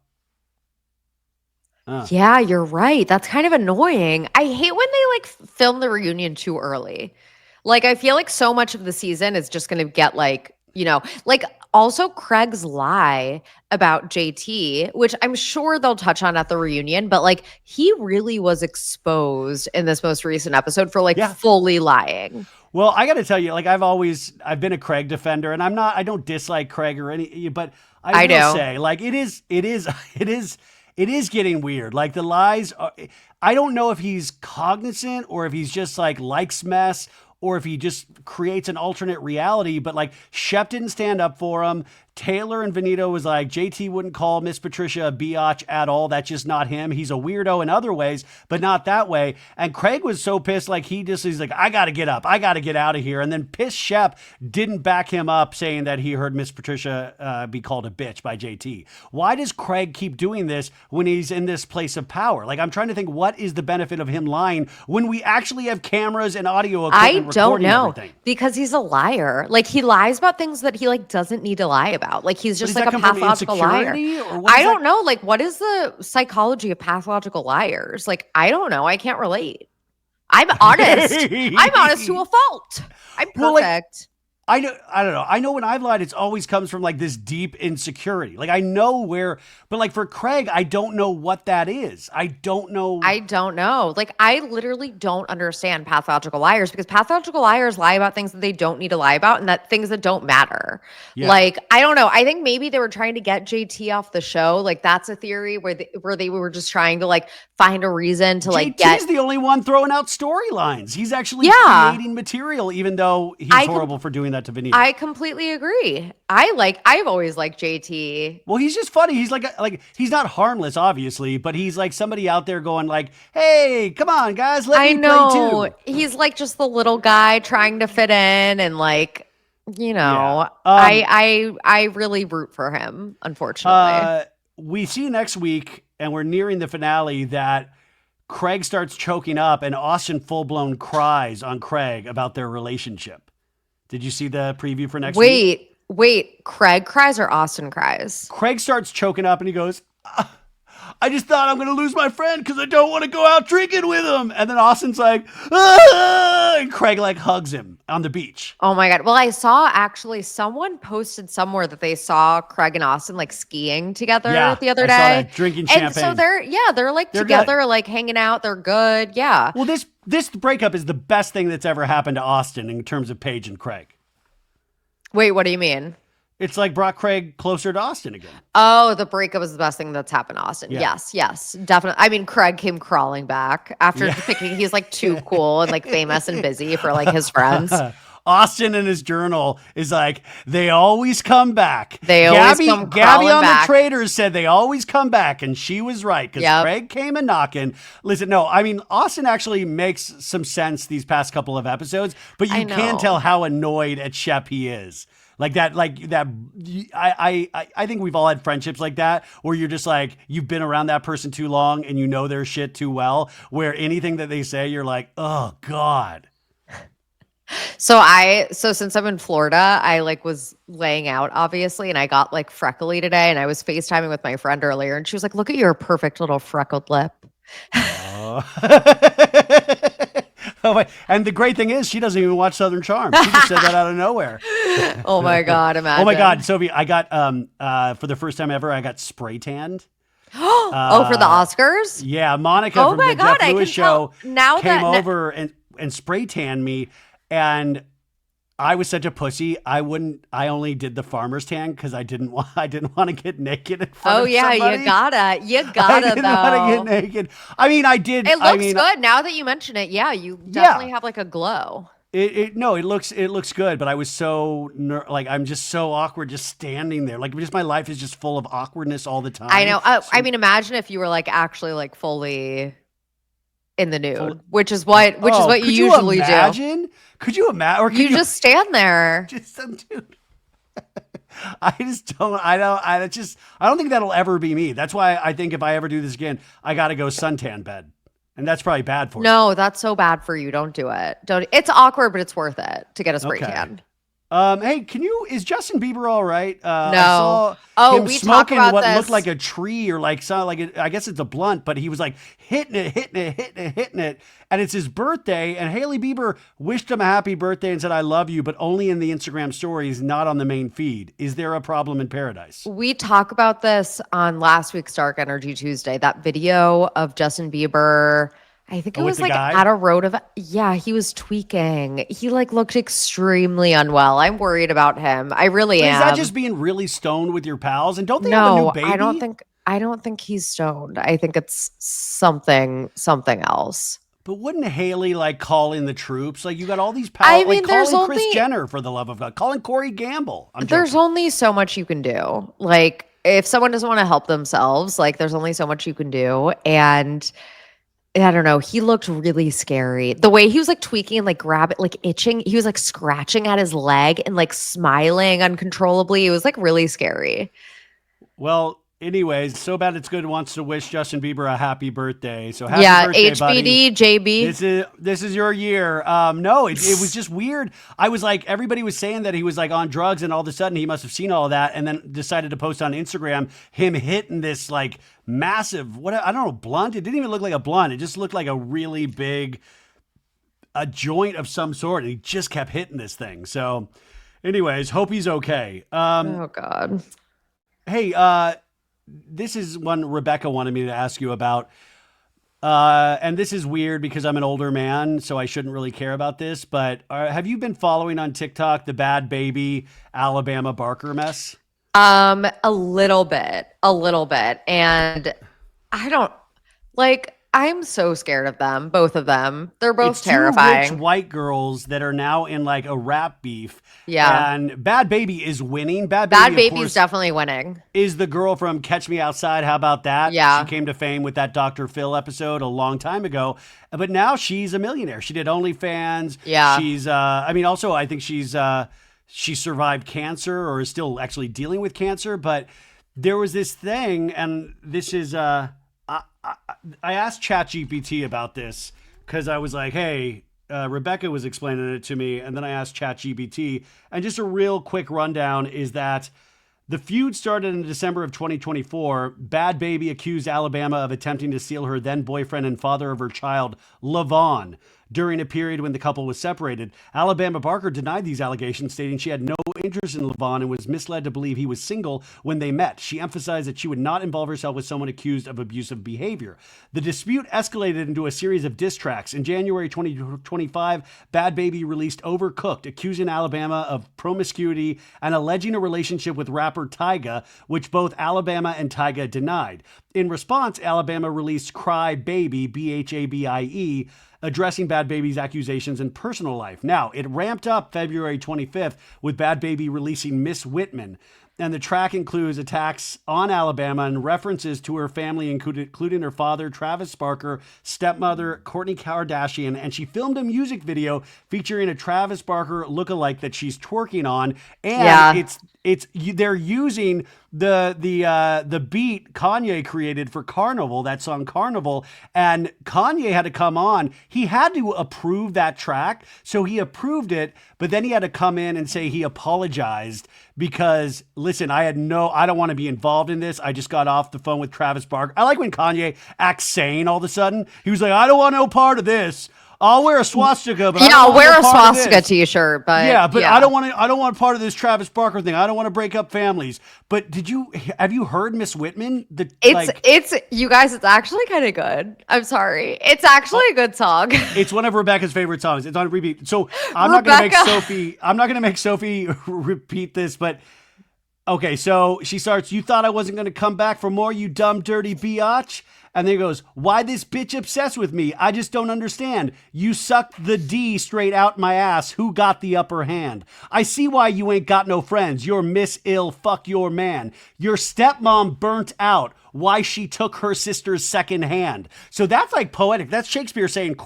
Yeah, you're right. That's kind of annoying. I hate when they like film the reunion too early. Like, I feel like so much of the season is just going to get like, like also Craig's lie about JT, which I'm sure they'll touch on at the reunion, but like he really was exposed in this most recent episode for like fully lying. Well, I got to tell you, like I've been a Craig defender, and I don't dislike Craig or any, but I will say like it is getting weird. Like the lies I don't know if he's cognizant or if he's just like likes mess or if he just creates an alternate reality, but like Shep didn't stand up for him. Taylor and Venito was like, JT wouldn't call Miss Patricia a biatch at all. That's just not him. He's a weirdo in other ways, but not that way. And Craig was so pissed, like he's like, I got to get up. I got to get out of here. And then pissed Shep didn't back him up saying that he heard Miss Patricia be called a bitch by JT. Why does Craig keep doing this when he's in this place of power? Like, I'm trying to think, what is the benefit of him lying when we actually have cameras and audio equipment recording everything? Because he's a liar. Like, he lies about things that he like doesn't need to lie about. Like, he's just like a pathological liar. I don't know. Like, what is the psychology of pathological liars? Like, I don't know. I can't relate. I'm honest. I'm honest to a fault. I'm perfect. Well, like, I don't know. I know when I've lied, it's always comes from like this deep insecurity. Like I know where, but like for Craig, I don't know what that is. I don't know. Like I literally don't understand pathological liars because pathological liars lie about things that they don't need to lie about and that things that don't matter. Yeah. Like, I don't know. I think maybe they were trying to get JT off the show. Like that's a theory where they were just trying to like find a reason to like get. JT's the only one throwing out storylines. He's actually creating material, even though he's horrible for doing that to Venito. I completely agree. I've always liked JT. Well, he's just funny. He's like he's not harmless, obviously, but he's like somebody out there going like, "Hey, come on, guys, let me play too." He's like just the little guy trying to fit in, and like, I really root for him. Unfortunately, we see next week, and we're nearing the finale that Craig starts choking up, and Austin full blown cries on Craig about their relationship. Did you see the preview for next week? Wait, Craig cries or Austin cries? Craig starts choking up and he goes, I just thought I'm going to lose my friend because I don't want to go out drinking with him. And then Austin's like, and Craig like hugs him on the beach. Oh my God. Well, I saw actually someone posted somewhere that they saw Craig and Austin like skiing together the other day. I saw that, drinking champagne. And so they're like together, good. Like hanging out. They're good. Yeah. Well, this breakup is the best thing that's ever happened to Austin in terms of Paige and Craig. Wait, what do you mean? It's like brought Craig closer to Austin again. Oh, the breakup is the best thing that's happened to Austin. Yeah. Yes, definitely. I mean, Craig came crawling back after thinking he's like too cool and like famous and busy for like his friends. Austin in his journal is like, they always come back. Gabby on the Traitors said they always come back, and she was right because Craig came a knocking. Listen, no, I mean, Austin actually makes some sense these past couple of episodes, but you can tell how annoyed at Shep he is. I think we've all had friendships like that where you're just like, you've been around that person too long and you know their shit too well, where anything that they say, you're like, oh God. So since I'm in Florida, I like was laying out obviously, and I got like freckly today, and I was FaceTiming with my friend earlier, and she was like, "Look at your perfect little freckled lip." And the great thing is, she doesn't even watch Southern Charm. She just said that out of nowhere. Oh my God! Imagine. Oh my God, Sophie, I got for the first time ever, I got spray tanned. For the Oscars? Yeah, Monica from the Jeff Lewis show came over and spray tanned me. And I was such a pussy. I only did the farmer's tan because I didn't want to get naked in front of somebody. You gotta I didn't want to get naked. I mean, I did. It looks good now that you mention it. Yeah, you definitely have like a glow. It looks good, but I was so I'm just so awkward just standing there. Like just my life is just full of awkwardness all the time. I know. I mean, imagine if you were like actually like fully in the nude, which is what you usually do. Could you imagine? Or you just stand there? Just some dude. I don't think that'll ever be me. That's why I think if I ever do this again, I got to go suntan bed. And that's probably bad for you. No, that's so bad for you. Don't do it. It's awkward, but it's worth it to get a spray tan. Hey, is Justin Bieber all right? No. I saw him smoking what looked like a tree or I guess it's a blunt, but he was like hitting it. And it's his birthday. And Hailey Bieber wished him a happy birthday and said, I love you, but only in the Instagram stories, not on the main feed. Is there a problem in paradise? We talk about this on last week's Dark Energy Tuesday, that video of Justin Bieber. I think it was like at a road event. Yeah, he was tweaking. He like looked extremely unwell. I'm worried about him. I really am. Is that just being really stoned with your pals? And don't they have a new baby? I don't think he's stoned. I think it's something else. But wouldn't Hailey like call in the troops? Like you got all these pals. I mean, like calling Kris Jenner, for the love of God, calling Corey Gamble. There's only so much you can do. Like if someone doesn't want to help themselves, like there's only so much you can do. And I don't know. He looked really scary. The way he was like tweaking and like like itching. He was like scratching at his leg and like smiling uncontrollably. It was like really scary. Well, anyways, So Bad It's Good wants to wish Justin Bieber a happy birthday. So happy birthday, HBD, buddy. JB. This is your year. No, it was just weird. I was like, everybody was saying that he was like on drugs, and all of a sudden he must have seen all of that, and then decided to post on Instagram him hitting this like massive, I don't know, blunt. It didn't even look like a blunt. It just looked like a really big, a joint of some sort. And he just kept hitting this thing. So, anyways, hope he's okay. Oh God. Hey, this is one Rebecca wanted me to ask you about. And this is weird because I'm an older man, so I shouldn't really care about this. But have you been following on TikTok the Bad Baby Alabama Barker mess? A little bit. And I don't I'm so scared of them, both of them. They're both terrifying. Two rich white girls that are now in like a rap beef. Yeah. And Bad Baby is winning. Bad Baby's definitely winning. Is the girl from Catch Me Outside. How about that? Yeah. She came to fame with that Dr. Phil episode a long time ago. But now she's a millionaire. She did OnlyFans. Yeah. She's, also I think she survived cancer or is still actually dealing with cancer. But there was this thing, and this is, I asked ChatGPT about this because I was like, hey, Rebecca was explaining it to me. And then I asked ChatGPT, and just a real quick rundown is that the feud started in December of 2024. Bad Baby accused Alabama of attempting to steal her then boyfriend and father of her child, LaVon, during a period when the couple was separated. Alabama Barker denied these allegations, stating she had no interest in LaVon and was misled to believe he was single when they met. She emphasized that she would not involve herself with someone accused of abusive behavior. The dispute escalated into a series of diss tracks. In January 2025, Bad Baby released Overcooked, accusing Alabama of promiscuity and alleging a relationship with rapper Tyga, which both Alabama and Tyga denied. In response, Alabama released Cry Baby, BHABIE, addressing Bad Baby's accusations in personal life. Now, it ramped up February 25th with Bad Baby releasing Miss Whitman. And the track includes attacks on Alabama and references to her family, including her father, Travis Barker, stepmother, Kourtney Kardashian. And she filmed a music video featuring a Travis Barker lookalike that she's twerking on. And they're using the beat Kanye created for Carnival, that song Carnival, and Kanye had to come on. He had to approve that track, so he approved it, but then he had to come in and say he apologized because, listen, I don't want to be involved in this. I just got off the phone with Travis Barker. I like when Kanye acts sane all of a sudden. He was like, I don't want no part of this. I'll wear a swastika, but I'll wear a swastika t-shirt, but I don't want part of this Travis Barker thing. I don't want to break up families. But have you heard Miss Whitman? It's you guys, it's actually kind of good. I'm sorry. It's actually a good song. It's one of Rebecca's favorite songs. It's on repeat. So I'm not going to make Sophie repeat this, but okay, so she starts, you thought I wasn't going to come back for more, you dumb, dirty biatch? And then he goes, why this bitch obsessed with me? I just don't understand. You sucked the D straight out my ass. Who got the upper hand? I see why you ain't got no friends. You're Miss Ill. Fuck your man. Your stepmom burnt out. Why she took her sister's second hand. So that's like poetic. That's Shakespeare saying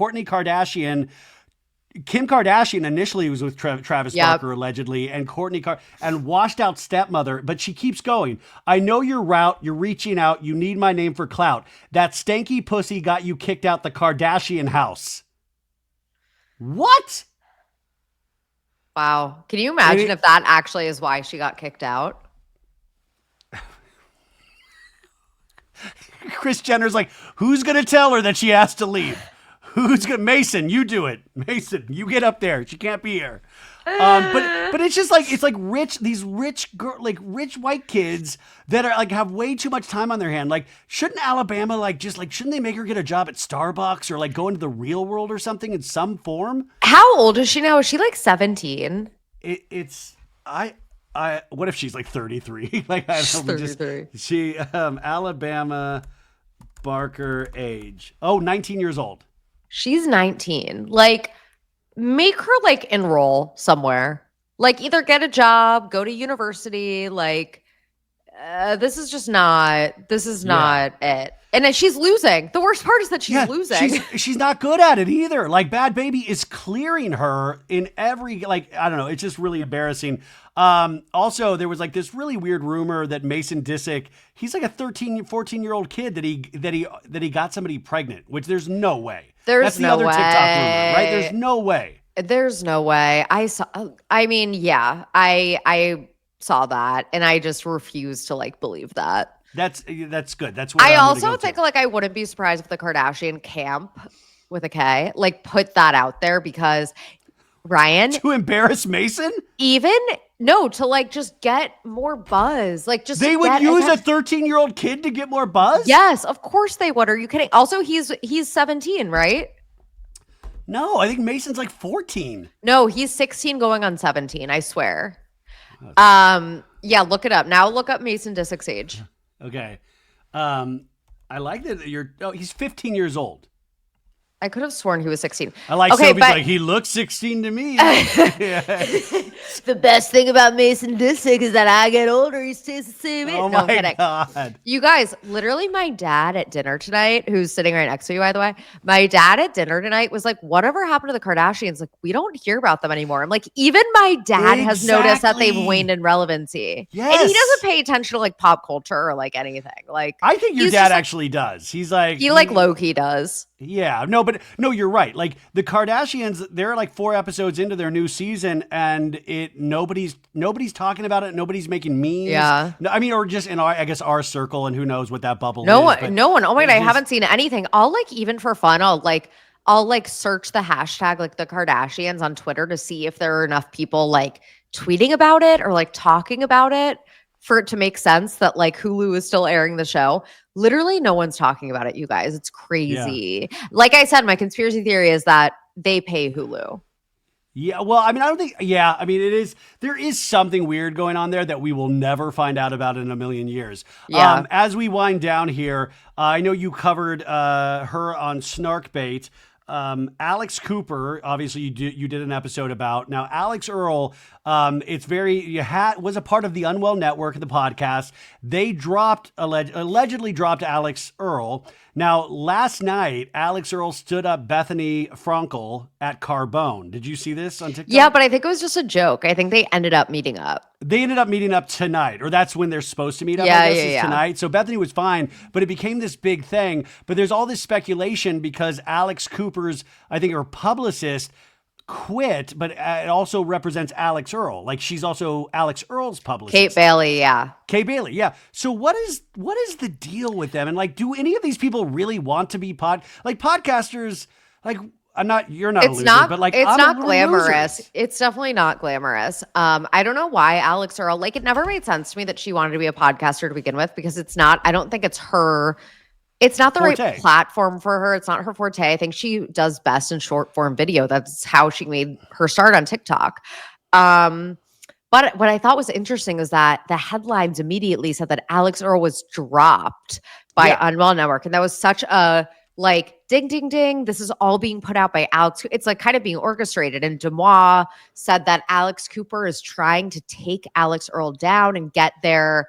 Kim Kardashian initially was with Travis Barker allegedly, and and washed out stepmother, but she keeps going. I know your route. You're reaching out. You need my name for clout. That stanky pussy got you kicked out the Kardashian house. What? Wow. Can you imagine if that actually is why she got kicked out? Kris Jenner's like, who's going to tell her that she has to leave? Who's going to? Mason, you do it. Mason, you get up there. She can't be here. But it's just like, it's like these rich white kids that are like, have way too much time on their hand. Like, shouldn't Alabama shouldn't they make her get a job at Starbucks or like go into the real world or something in some form? How old is she now? Is she like 17? What if she's like 33? Like, I don't know. 33. Alabama Barker age. 19 years old. She's 19. Like, make her like enroll somewhere. Like, either get a job, go to university. Like, this is not it. And then she's losing. The worst part is that she's losing. She's not good at it either. Like, Bad Baby is clearing her in every, like, I don't know. It's just really embarrassing. Also, there was like this really weird rumor that Mason Disick, he's like a 14-year-old kid that he got somebody pregnant, which there's no way. That's the other TikTok rumor, right? There's no way. There's no way. I saw that, and I just refuse to like believe that. That's good. That's what I also think like I wouldn't be surprised if the Kardashian camp with a K like put that out there, because Ryan, to embarrass Mason, to like just get more buzz. Like, just they would use a 13-year-old kid to get more buzz. Yes, of course they would. Are you kidding? Also, he's 17, right? No, I think Mason's like 14. No, he's 16 going on 17, I swear. Yeah, look it up. Now look up Mason Disick's age. Okay. I like that he's 15 years old. I could have sworn he was 16. I like Sophie's like, he looks 16 to me. The best thing about Mason Disick is that I get older, he stays the same age. Oh my God. You guys, literally my dad at dinner tonight, who's sitting right next to you, by the way, my dad at dinner tonight was like, whatever happened to the Kardashians? Like, we don't hear about them anymore. I'm like, even my dad has noticed that they've waned in relevancy. Yes. And he doesn't pay attention to like pop culture or like anything. Like, I think your dad actually does. He's like, he like low-key does. Yeah, no, you're right. Like, the Kardashians, they're like 4 episodes into their new season, and nobody's talking about it. Nobody's making memes. Yeah. No, I mean, or just in our circle, and who knows what that bubble is. No one. Oh my God, I haven't seen anything. I'll like, even for fun, I'll search the hashtag like the Kardashians on Twitter to see if there are enough people like tweeting about it or like talking about it for it to make sense that like Hulu is still airing the show. Literally no one's talking about it, you guys. It's crazy. Yeah. Like I said, my conspiracy theory is that they pay Hulu. Yeah, well, I mean, I don't think, I mean, there is something weird going on there that we will never find out about in a million years. Yeah. As we wind down here, I know you covered her on Snarkbait. Alex Cooper, obviously you did an episode about. Now, Alex Earl, was a part of the Unwell Network of the podcast. They allegedly dropped Alex Earl. Now, last night, Alex Earl stood up Bethany Frankel at Carbone. Did you see this on TikTok? Yeah, but I think it was just a joke. I think they ended up meeting up. They ended up meeting up tonight, or that's when they're supposed to meet up, I guess, is tonight. So Bethany was fine, but it became this big thing. But there's all this speculation because Alex Cooper's, I think her publicist, quit, but it also represents Alex Earl. Like, she's also Alex Earl's publicist. Kate Bailey, yeah. So what is the deal with them? And like, do any of these people really want to be podcasters? Like, you're not a loser, but like, it's not glamorous. It's definitely not glamorous. I don't know why Alex Earl, like, it never made sense to me that she wanted to be a podcaster to begin with, because I don't think it's her. It's not the right platform for her. It's not her forte. I think she does best in short form video. That's how she made her start on TikTok. But what I thought was interesting is that the headlines immediately said that Alex Earl was dropped by Unwell Network. And that was such a like ding, ding, ding. This is all being put out by Alex. It's like kind of being orchestrated. And Demois said that Alex Cooper is trying to take Alex Earl down and get their,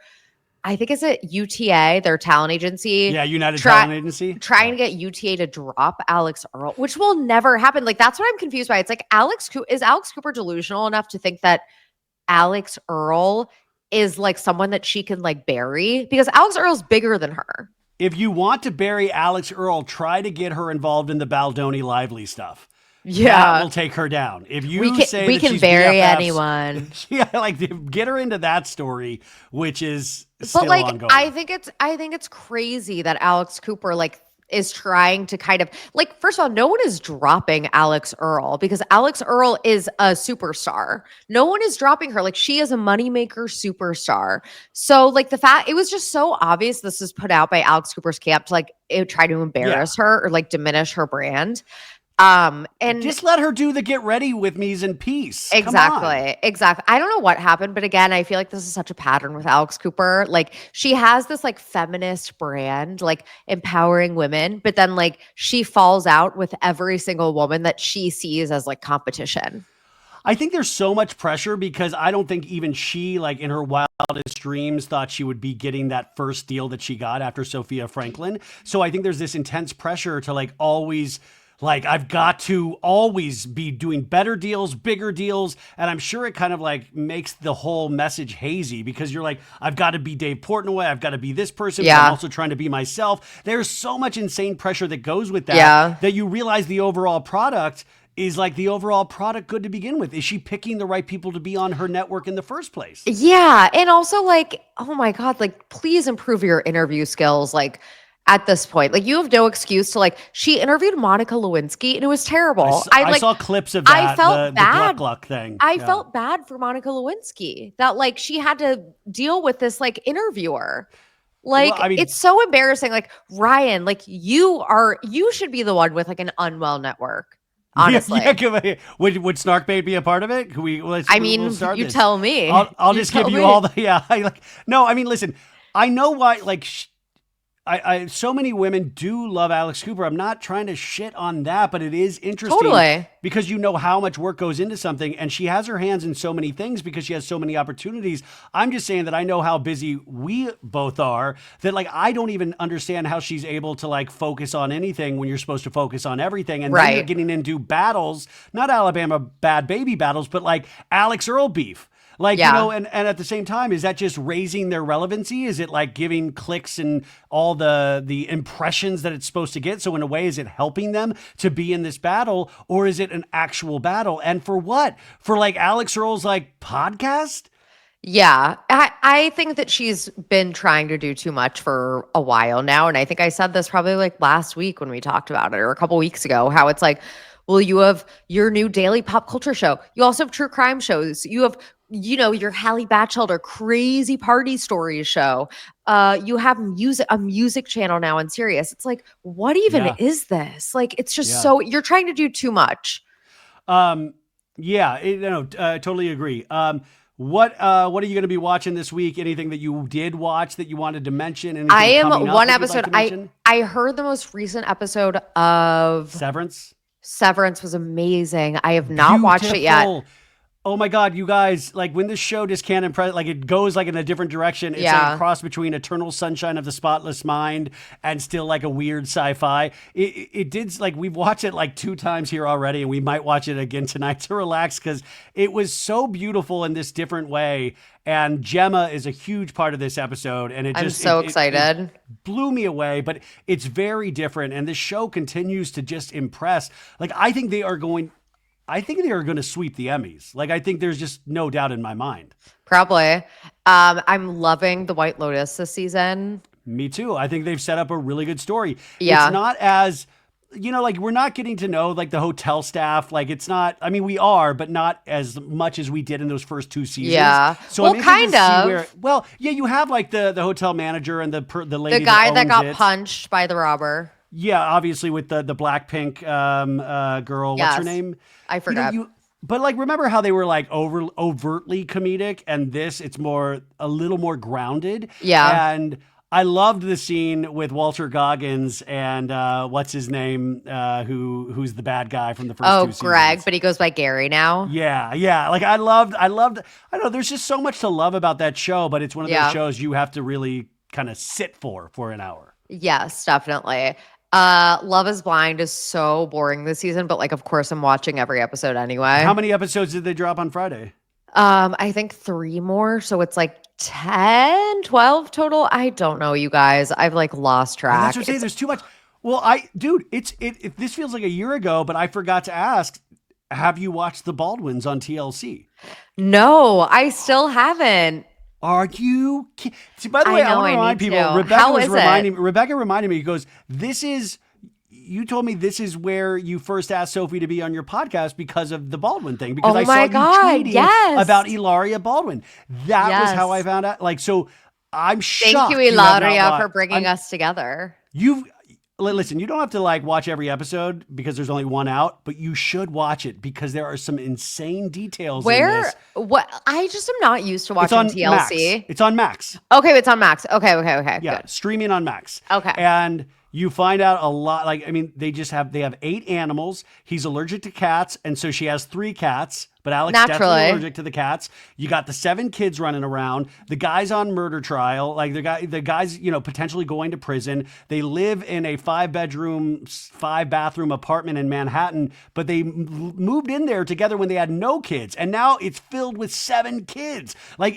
I think it's at UTA, their talent agency. Yeah, United Talent Agency. Trying to get UTA to drop Alex Earl, which will never happen. Like, that's what I'm confused by. It's like is Alex Cooper delusional enough to think that Alex Earl is like someone that she can like bury? Because Alex Earl's bigger than her. If you want to bury Alex Earl, try to get her involved in the Baldoni Lively stuff. Yeah, that will take her down. If you say we can bury BFFs, anyone, yeah, like get her into that story, which is still but like ongoing. I think it's crazy that Alex Cooper like is trying to kind of like, first of all, no one is dropping Alex Earl because Alex Earl is a superstar. No one is dropping her. Like, she is a moneymaker superstar. So like the fact, it was just so obvious this was put out by Alex Cooper's camp to like try to embarrass her or like diminish her brand. And just let her do the get ready with me's in peace. Exactly. I don't know what happened, but again, I feel like this is such a pattern with Alex Cooper. Like, she has this like feminist brand, like empowering women, but then like she falls out with every single woman that she sees as like competition. I think there's so much pressure because I don't think even she, like in her wildest dreams, thought she would be getting that first deal that she got after Sophia Franklin. So I think there's this intense pressure to like always, like, I've got to always be doing better deals, bigger deals. And I'm sure it kind of like makes the whole message hazy because you're like, I've got to be Dave Portnoy. I've got to be this person. But I'm also trying to be myself. There's so much insane pressure that goes with that, that you realize the overall product is like the overall product good to begin with. Is she picking the right people to be on her network in the first place? Yeah. And also like, oh my God, like, please improve your interview skills. Like, at this point, like, you have no excuse to like, she interviewed Monica Lewinsky and it was terrible. I saw clips of that. I felt bad. The Gluck thing. I felt bad for Monica Lewinsky that like she had to deal with this like interviewer. Like, well, I mean, it's so embarrassing. Like, Ryan, like you should be the one with like an Unwell network. Honestly, would Snarkbait be a part of it? Can we? We'll you tell me. I'll just give you all the No, I mean, listen. I know why. Like, I so many women do love Alex Cooper. I'm not trying to shit on that, but it is interesting because you know how much work goes into something, and she has her hands in so many things because she has so many opportunities. I'm just saying that I know how busy we both are, that like I don't even understand how she's able to like focus on anything when you're supposed to focus on everything. And then you're getting into battles, not Alabama bad baby battles, but like Alex Earl beef. Like, you know, and at the same time, is that just raising their relevancy? Is it like giving clicks and all the impressions that it's supposed to get? So in a way, is it helping them to be in this battle, or is it an actual battle? And for what? For like Alex Earl's like podcast? Yeah, I think that she's been trying to do too much for a while now. And I think I said this probably like last week when we talked about it, or a couple weeks ago, how it's like, well, you have your new daily pop culture show. You also have true crime shows. You have, you know, your Hallie Batchelder crazy party stories show. You have a music channel now on Sirius. It's like, what even is this? Like, it's just so, you're trying to do too much. I totally agree. What are you going to be watching this week? Anything that you did watch that you wanted to mention? Anything I am one episode. I heard the most recent episode of Severance. Severance was amazing. I have not watched it yet. Oh my God, you guys, like when this show just can't impress, like it goes like in a different direction. It's like a cross between Eternal Sunshine of the Spotless Mind and still like a weird sci-fi. It did, like, we've watched it like 2 times here already, and we might watch it again tonight to relax because it was so beautiful in this different way. And Gemma is a huge part of this episode, and I'm so excited. It blew me away, but it's very different, and this show continues to just impress. Like, I think they are going to sweep the Emmys. Like, I think there's just no doubt in my mind. Probably. I'm loving The White Lotus this season. Me too. I think they've set up a really good story. Yeah. It's not as, you know, like, we're not getting to know like the hotel staff. Like, it's not, I mean, we are, but not as much as we did in those first 2 seasons. Yeah. So well, kind of. You have like the hotel manager and the lady, the guy that got punched by the robber. Yeah, obviously with the Blackpink girl. What's her name? I forgot. But like, remember how they were like overtly comedic, and it's a little more grounded. Yeah. And I loved the scene with Walter Goggins and what's his name, who's the bad guy from the first two seasons. Greg, but he goes by Gary now. Yeah. Like I loved. I don't know. There's just so much to love about that show, but it's one of those shows you have to really kind of sit for an hour. Yes, definitely. Love is Blind is so boring this season, but like, of course, I'm watching every episode anyway. How many episodes did they drop on Friday? I think 3 more. So it's like 10, 12 total. I don't know, you guys. I've like lost track. That's what I'm saying. There's too much. Well, this feels like a year ago, but I forgot to ask, have you watched The Baldwins on TLC? No, I still haven't. Are you kidding? See, by the way, I want to remind people, Rebecca reminded me, he goes, you told me this is where you first asked Sophie to be on your podcast because of the Baldwin thing. Because I saw you tweeting about Hilaria Baldwin. That was how I found out. Like, so I'm shocked. Thank you, Hilaria, for bringing us together. Listen, you don't have to like watch every episode because there's only one out, but you should watch it because there are some insane details in this. What? I just am not used to watching TLC. Max. It's on Max. Okay, it's on Max. Okay. Yeah, good. Streaming on Max. Okay. And you find out a lot. Like, I mean, they have 8 animals. He's allergic to cats, and so she has 3 cats. But Alex is definitely allergic to the cats. You got the 7 kids running around. The guy's on murder trial. Like the guy's, potentially going to prison. They live in a 5-bedroom, 5-bathroom apartment in Manhattan, but they moved in there together when they had no kids. And now it's filled with 7 kids. Like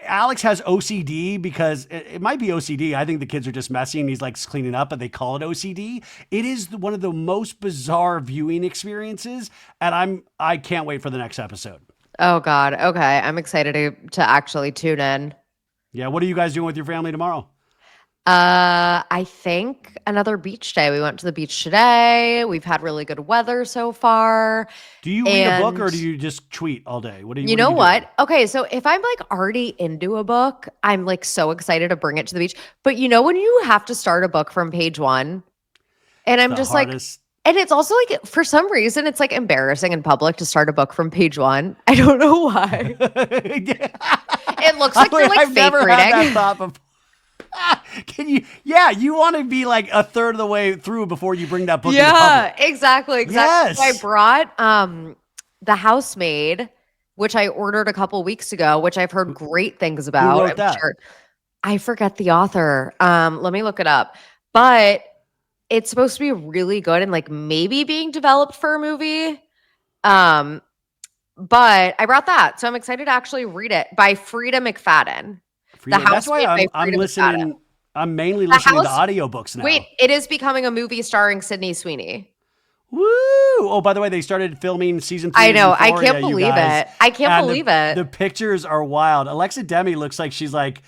Alex has OCD because it might be OCD. I think the kids are just messy and he's like cleaning up, but they call it OCD. It is one of the most bizarre viewing experiences. And I can't wait for the next episode. Oh God. Okay. I'm excited to actually tune in. Yeah. What are you guys doing with your family tomorrow? I think another beach day. We went to the beach today. We've had really good weather so far. Do you read a book or do you just tweet all day? What do you? You know what? Okay, so if I'm like already into a book, I'm like so excited to bring it to the beach. But when you have to start a book from page 1, and I'm just hardest. And it's also like, for some reason, it's like embarrassing in public to start a book from page 1. I don't know why. It looks like you're like I've fake never reading. Had that thought before. Can you? Yeah, you want to be like a third of the way through before you bring that book. Yeah, exactly. Yes. I brought The Housemaid, which I ordered a couple weeks ago, which I've heard great things about. Who wrote that? Sure. I forget the author. Let me look it up. But it's supposed to be really good and like maybe being developed for a movie. But I brought that. So I'm excited to actually read it by Frida McFadden. That's why I'm listening. McFadden. I'm mainly listening to audiobooks now. Wait, it is becoming a movie starring Sydney Sweeney. Woo! Oh, by the way, they started filming season 3. I know. I can't believe it. I can't believe it. The pictures are wild. Alexa Demi looks like she's like,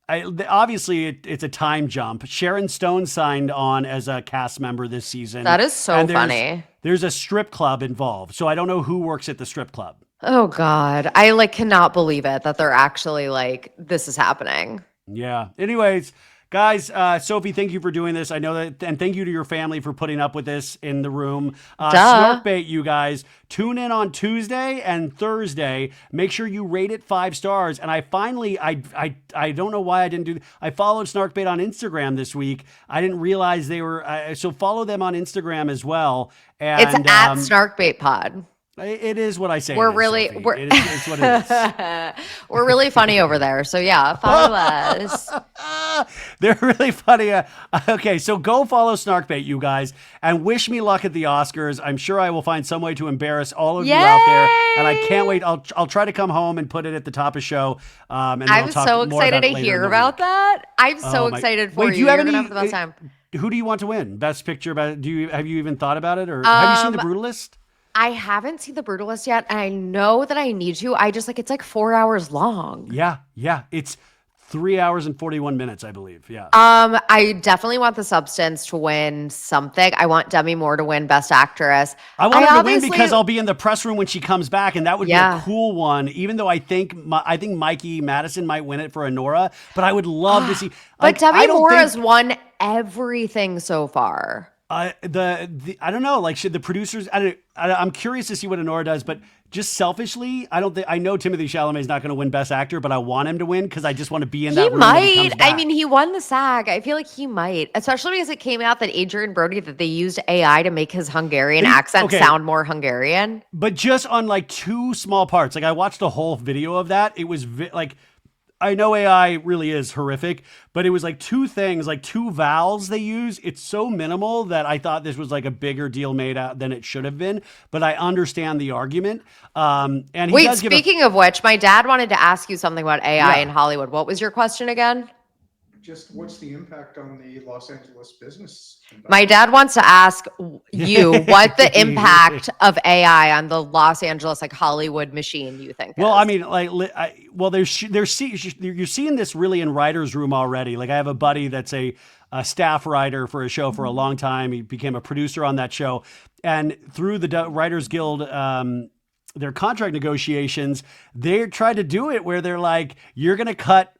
obviously it's a time jump. Sharon Stone signed on as a cast member this season. That is so funny. There's a strip club involved. So I don't know who works at the strip club. Oh God. I like cannot believe it that they're actually like, this is happening. Yeah. Anyways, guys, Sophie, thank you for doing this. I know that, and thank you to your family for putting up with this in the room. Snarkbait, you guys, tune in on Tuesday and Thursday. Make sure you rate it 5 stars. And I finally, I don't know why I didn't do. I followed Snarkbait on Instagram this week. I didn't realize they were. So follow them on Instagram as well. And it's at Snarkbait Pod. It is what I say. It's what it is. We're really funny over there. So yeah, follow us. They're really funny. Okay, so go follow Snarkbait, you guys, and wish me luck at the Oscars. I'm sure I will find some way to embarrass all of you out there, and I can't wait. I'll try to come home and put it at the top of show. And I'm so excited to hear about that. I'm so excited for you. You're gonna have the best time. Who do you want to win? Best Picture? Have you even thought about it, or have you seen The Brutalist? I haven't seen The Brutalist yet, and I know that I need to. I just it's like 4 hours long. Yeah. It's 3 hours and 41 minutes, I believe. Yeah. I definitely want The Substance to win something. I want Demi Moore to win Best Actress. I want her to win because I'll be in the press room when she comes back, and that would be a cool one. Even though I think Mikey Madison might win it for Honora, but I would love to see. But Demi Moore has won everything so far. I don't know. Like, should the producers? I'm curious to see what Honora does, but just selfishly, I don't think I know Timothée Chalamet is not going to win Best Actor, but I want him to win because I just want to be in that room. When he comes back. I mean, he won the SAG. I feel like he might, especially because it came out that Adrian Brody that they used AI to make his Hungarian accent sound more Hungarian. But just on like 2 small parts. Like I watched the whole video of that. It was like. I know AI really is horrific, but it was like 2 things, like 2 vowels they use. It's so minimal that I thought this was like a bigger deal made out than it should have been. But I understand the argument. And he wait, speaking of which, my dad wanted to ask you something about AI in Hollywood. What was your question again? Just what's the impact on the Los Angeles business? My dad wants to ask you what the impact of AI on the Los Angeles, like Hollywood machine you think Well, is. I mean, like, you're seeing this really in writer's room already. Like I have a buddy that's a staff writer for a show for a long time. He became a producer on that show. And through the Writers Guild, their contract negotiations, they tried to do it where they're like, you're going to cut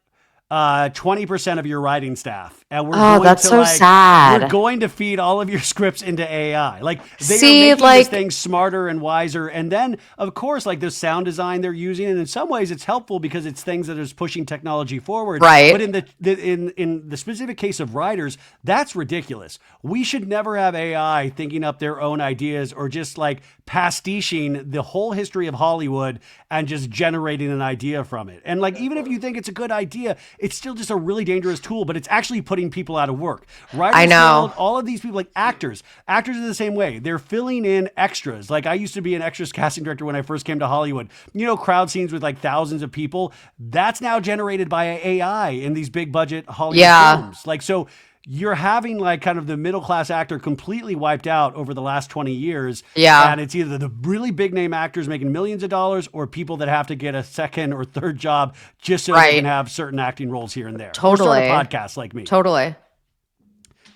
20% of your writing staff, and we're going that's to so sad. We're going to feed all of your scripts into AI. Like they are making this thing smarter and wiser. And then, of course, like the sound design they're using, and in some ways, it's helpful because it's things that is pushing technology forward. Right. But in the specific case of writers, that's ridiculous. We should never have AI thinking up their own ideas or just like pastiching the whole history of Hollywood and just generating an idea from it. And like, even if you think it's a good idea, it's still just a really dangerous tool, but it's actually putting people out of work. Writers I know. Guild, all of these people, like actors are the same way. They're filling in extras. Like I used to be an extras casting director when I first came to Hollywood. You know, crowd scenes with like thousands of people. That's now generated by AI in these big budget Hollywood films. Like, so you're having like kind of the middle-class actor completely wiped out over the last 20 years. Yeah. And it's either the really big name actors making millions of dollars or people that have to get a second or third job just so they can have certain acting roles here and there. Totally. Or start a podcast like me. Totally.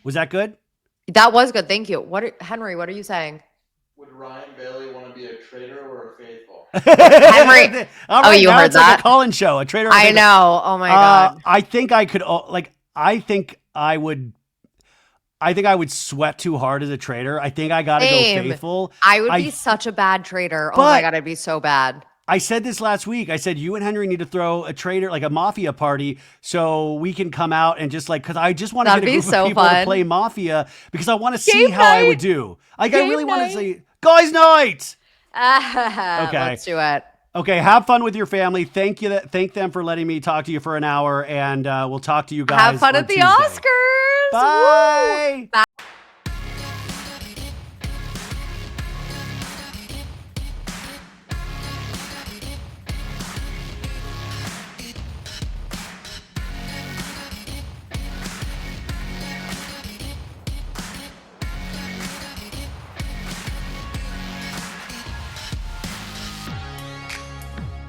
Was that good? That was good. Thank you. Henry, what are you saying? Would Ryan Bailey want to be a traitor or a faithful? Henry. All right, you now heard it's that? Like a call-in show, a traitor. I know. Oh my God. I think I could, I think I would sweat too hard as a traitor. I think I got to go faithful. I would be such a bad traitor. Oh my God, I'd be so bad. I said this last week. I said, you and Henry need to throw a traitor, like a mafia party, so we can come out and just like, because I just want to get a group of people to play mafia because I want to see how I would do. Like, I really want to see guys' night. Okay. Let's do it. Okay, have fun with your family. Thank them for letting me talk to you for an hour, and we'll talk to you guys. Have fun at the Tuesday. Oscars. Bye. Bye.